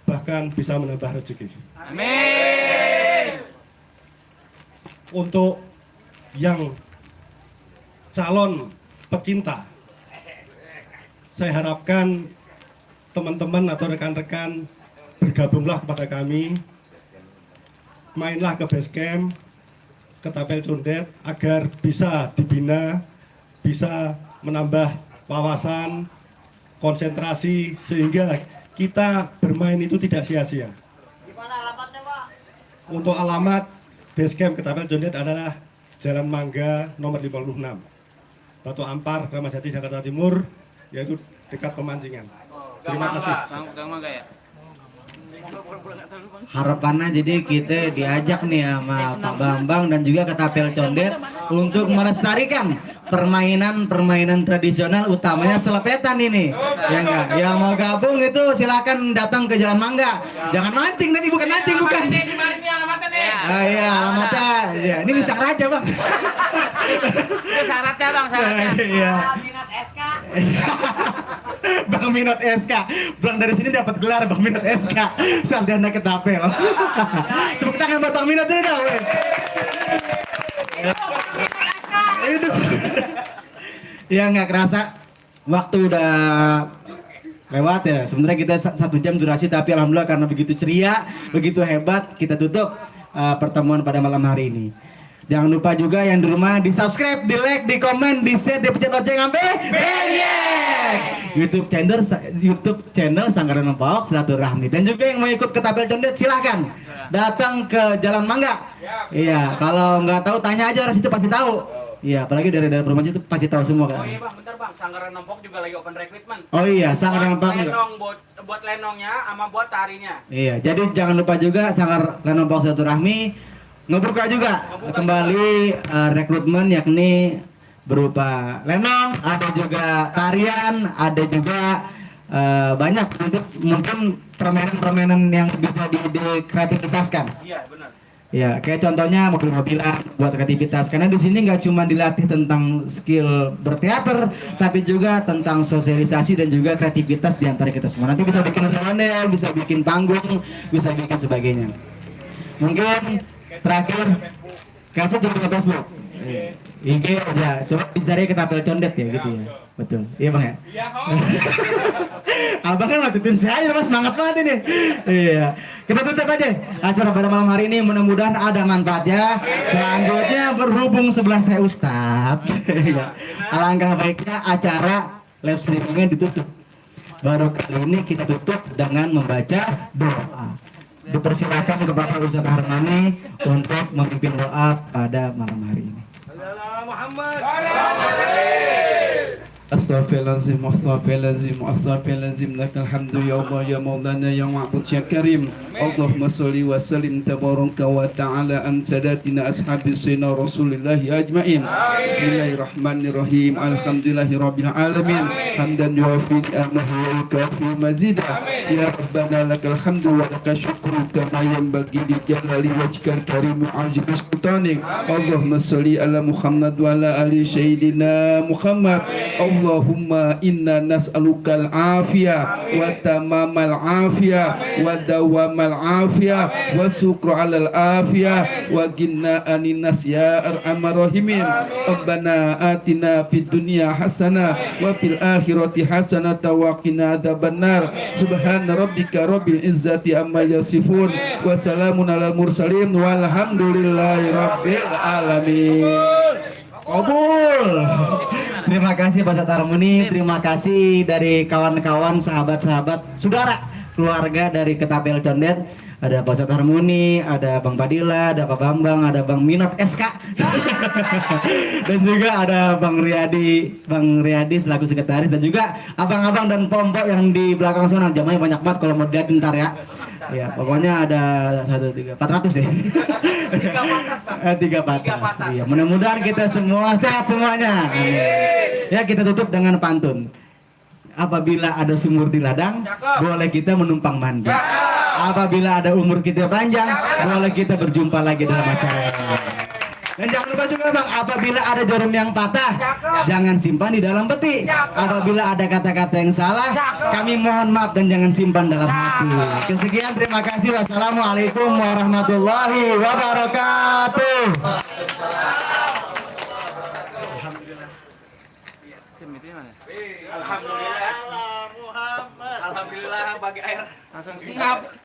bahkan bisa menambah rezeki. Amin. Untuk yang calon pecinta, saya harapkan teman-teman atau rekan-rekan bergabunglah kepada kami, mainlah ke base camp ketapel condet agar bisa dibina, bisa menambah wawasan, konsentrasi, sehingga kita bermain itu tidak sia-sia. Untuk alamat base camp ketapel condet adalah Jalan Mangga nomor 56, Batu Ampar, Ramadjati, Jakarta Timur, yaitu dekat pemancingan. Terima kasih. Harapannya jadi kita diajak nih sama Pak Bambang dan juga ketapel condet untuk melestarikan permainan tradisional, utamanya selepetan ini. Ya enggak? Yang mau gabung itu silakan datang ke Jalan Mangga. Jangan mancing, tapi bukan mancing, bukan. Ah iya, alamatnya. Ya, ini bisa raja, Bang. Itu syaratnya Bang, syaratnya. Iya. Minat SK. Bang Minot SK, Bang dari sini dapat gelar Bang Minot SK, sarjana ketapel. Tepuk tangan buat Bang Minot dulu dong. Ya nggak kerasa waktu udah lewat ya. Sebenarnya kita 1 jam durasi, tapi alhamdulillah karena begitu ceria, begitu hebat, kita tutup pertemuan pada malam hari ini. Jangan lupa juga yang di rumah di subscribe, di like, di komen, di share, di pencet lonceng sampai YouTube channel Sanggaran Nempok Silaturahmi. Dan juga yang mau ikut ketapel condet silahkan datang ke Jalan Mangga. Iya, kalau nggak tahu tanya aja, orang situ pasti tahu. Iya, apalagi dari rumah itu pasti tahu semua kan. Oh iya Bang, bentar Bang, Sanggaran Nempok juga lagi open recruitment. Oh iya, Sanggaran Nempok juga. Buat lenongnya sama buat tarinya. Iya, jadi jangan lupa juga Sanggaran Nempok Silaturahmi ngebuka juga kembali rekrutmen, yakni berupa lenong, ada juga tarian, ada juga banyak mungkin permainan-permainan yang bisa dikreativitaskan. Iya benar. Ya, kayak contohnya mobil-mobilan buat kreativitas. Karena di sini nggak cuma dilatih tentang skill berteater, tapi juga tentang sosialisasi dan juga kreativitas di antara kita semua. Nanti bisa bikin ondel, bisa bikin panggung, bisa bikin sebagainya. Mungkin terakhir, kaca juga Facebook, IG ya, coba dicari ketapel condet ya gitu ya, betul, iya Bang ya. Abang kan ngikutin saya, Mas, semangat banget ini. Iya, kita tutup aja acara pada malam hari ini, mudah-mudahan ada manfaatnya. Selanjutnya berhubung sebelah saya Ustadz, alangkah baiknya acara live streamingnya ditutup. Baru kali ini kita tutup dengan membaca doa. Dipersilakan kepada Ustadz Harmani untuk memimpin doa pada malam hari ini. Astaghfirullahaladzim, astaghfirullahaladzim, astaghfirullahaladzim. Lakal hamdu ya Allah, ya Maulana, ya Ma'bud, ya Karim. Allahumma salli wa sallim tabaraka wa ta'ala an sadatina ashabi sayyidina Rasulillahi ajma'in. Bismillahirrahmanirrahim. Alhamdulillahi rabbil alamin. Hamdan yuafi ni'amahu wa yukafi mazidah. Ya Rabbana lakal hamdu wa lakal syukru kama yanbaghi li jalali wajhikal karim wa ajli sultanik. Allahumma salli ala Muhammad wa ala ali sayyidina Muhammad. Allahumma inna nas'alukal afiyah wa tamamal afiyah wa dawamal afiyah wa syukru alal afiyah wa ginna aninas ya arhamar rahimin. Rabbana atina fid dunya hasanah wa fil akhirati hasanah wa qina adzabannar. Subhana rabbika rabbil izzati amma yasifun wa salamun alal mursalin walhamdulillahi rabbil alamin. Kabul. Terima kasih Pak Ustadz Harmoni, terima kasih dari kawan-kawan, sahabat-sahabat, saudara, keluarga dari Ketapel Condet. Ada Pak Ustadz Harmoni, ada Bang Padilla, ada Pak Bambang, ada Bang Minot SK. Dan juga ada Bang Riyadi selaku sekretaris, dan juga abang-abang dan pompok yang di belakang sana. Jamanya banyak banget kalau mau dilihat ntar ya. Ya, pokoknya ada 400 ya. 3 patas. Iya, mudah-mudahan kita semua sehat semuanya. Ya, kita tutup dengan pantun. Apabila ada sumur di ladang, boleh kita menumpang mandi. Apabila ada umur kita panjang, boleh kita berjumpa lagi dalam acara. Dan jangan lupa juga Bang, apabila ada jarum yang patah, jangan simpan di dalam peti. Apabila ada kata-kata yang salah, kami mohon maaf dan jangan simpan dalam hati. Kesekian, terima kasih. Wassalamualaikum warahmatullahi wabarakatuh. Alhamdulillah bagi air langsung ngap.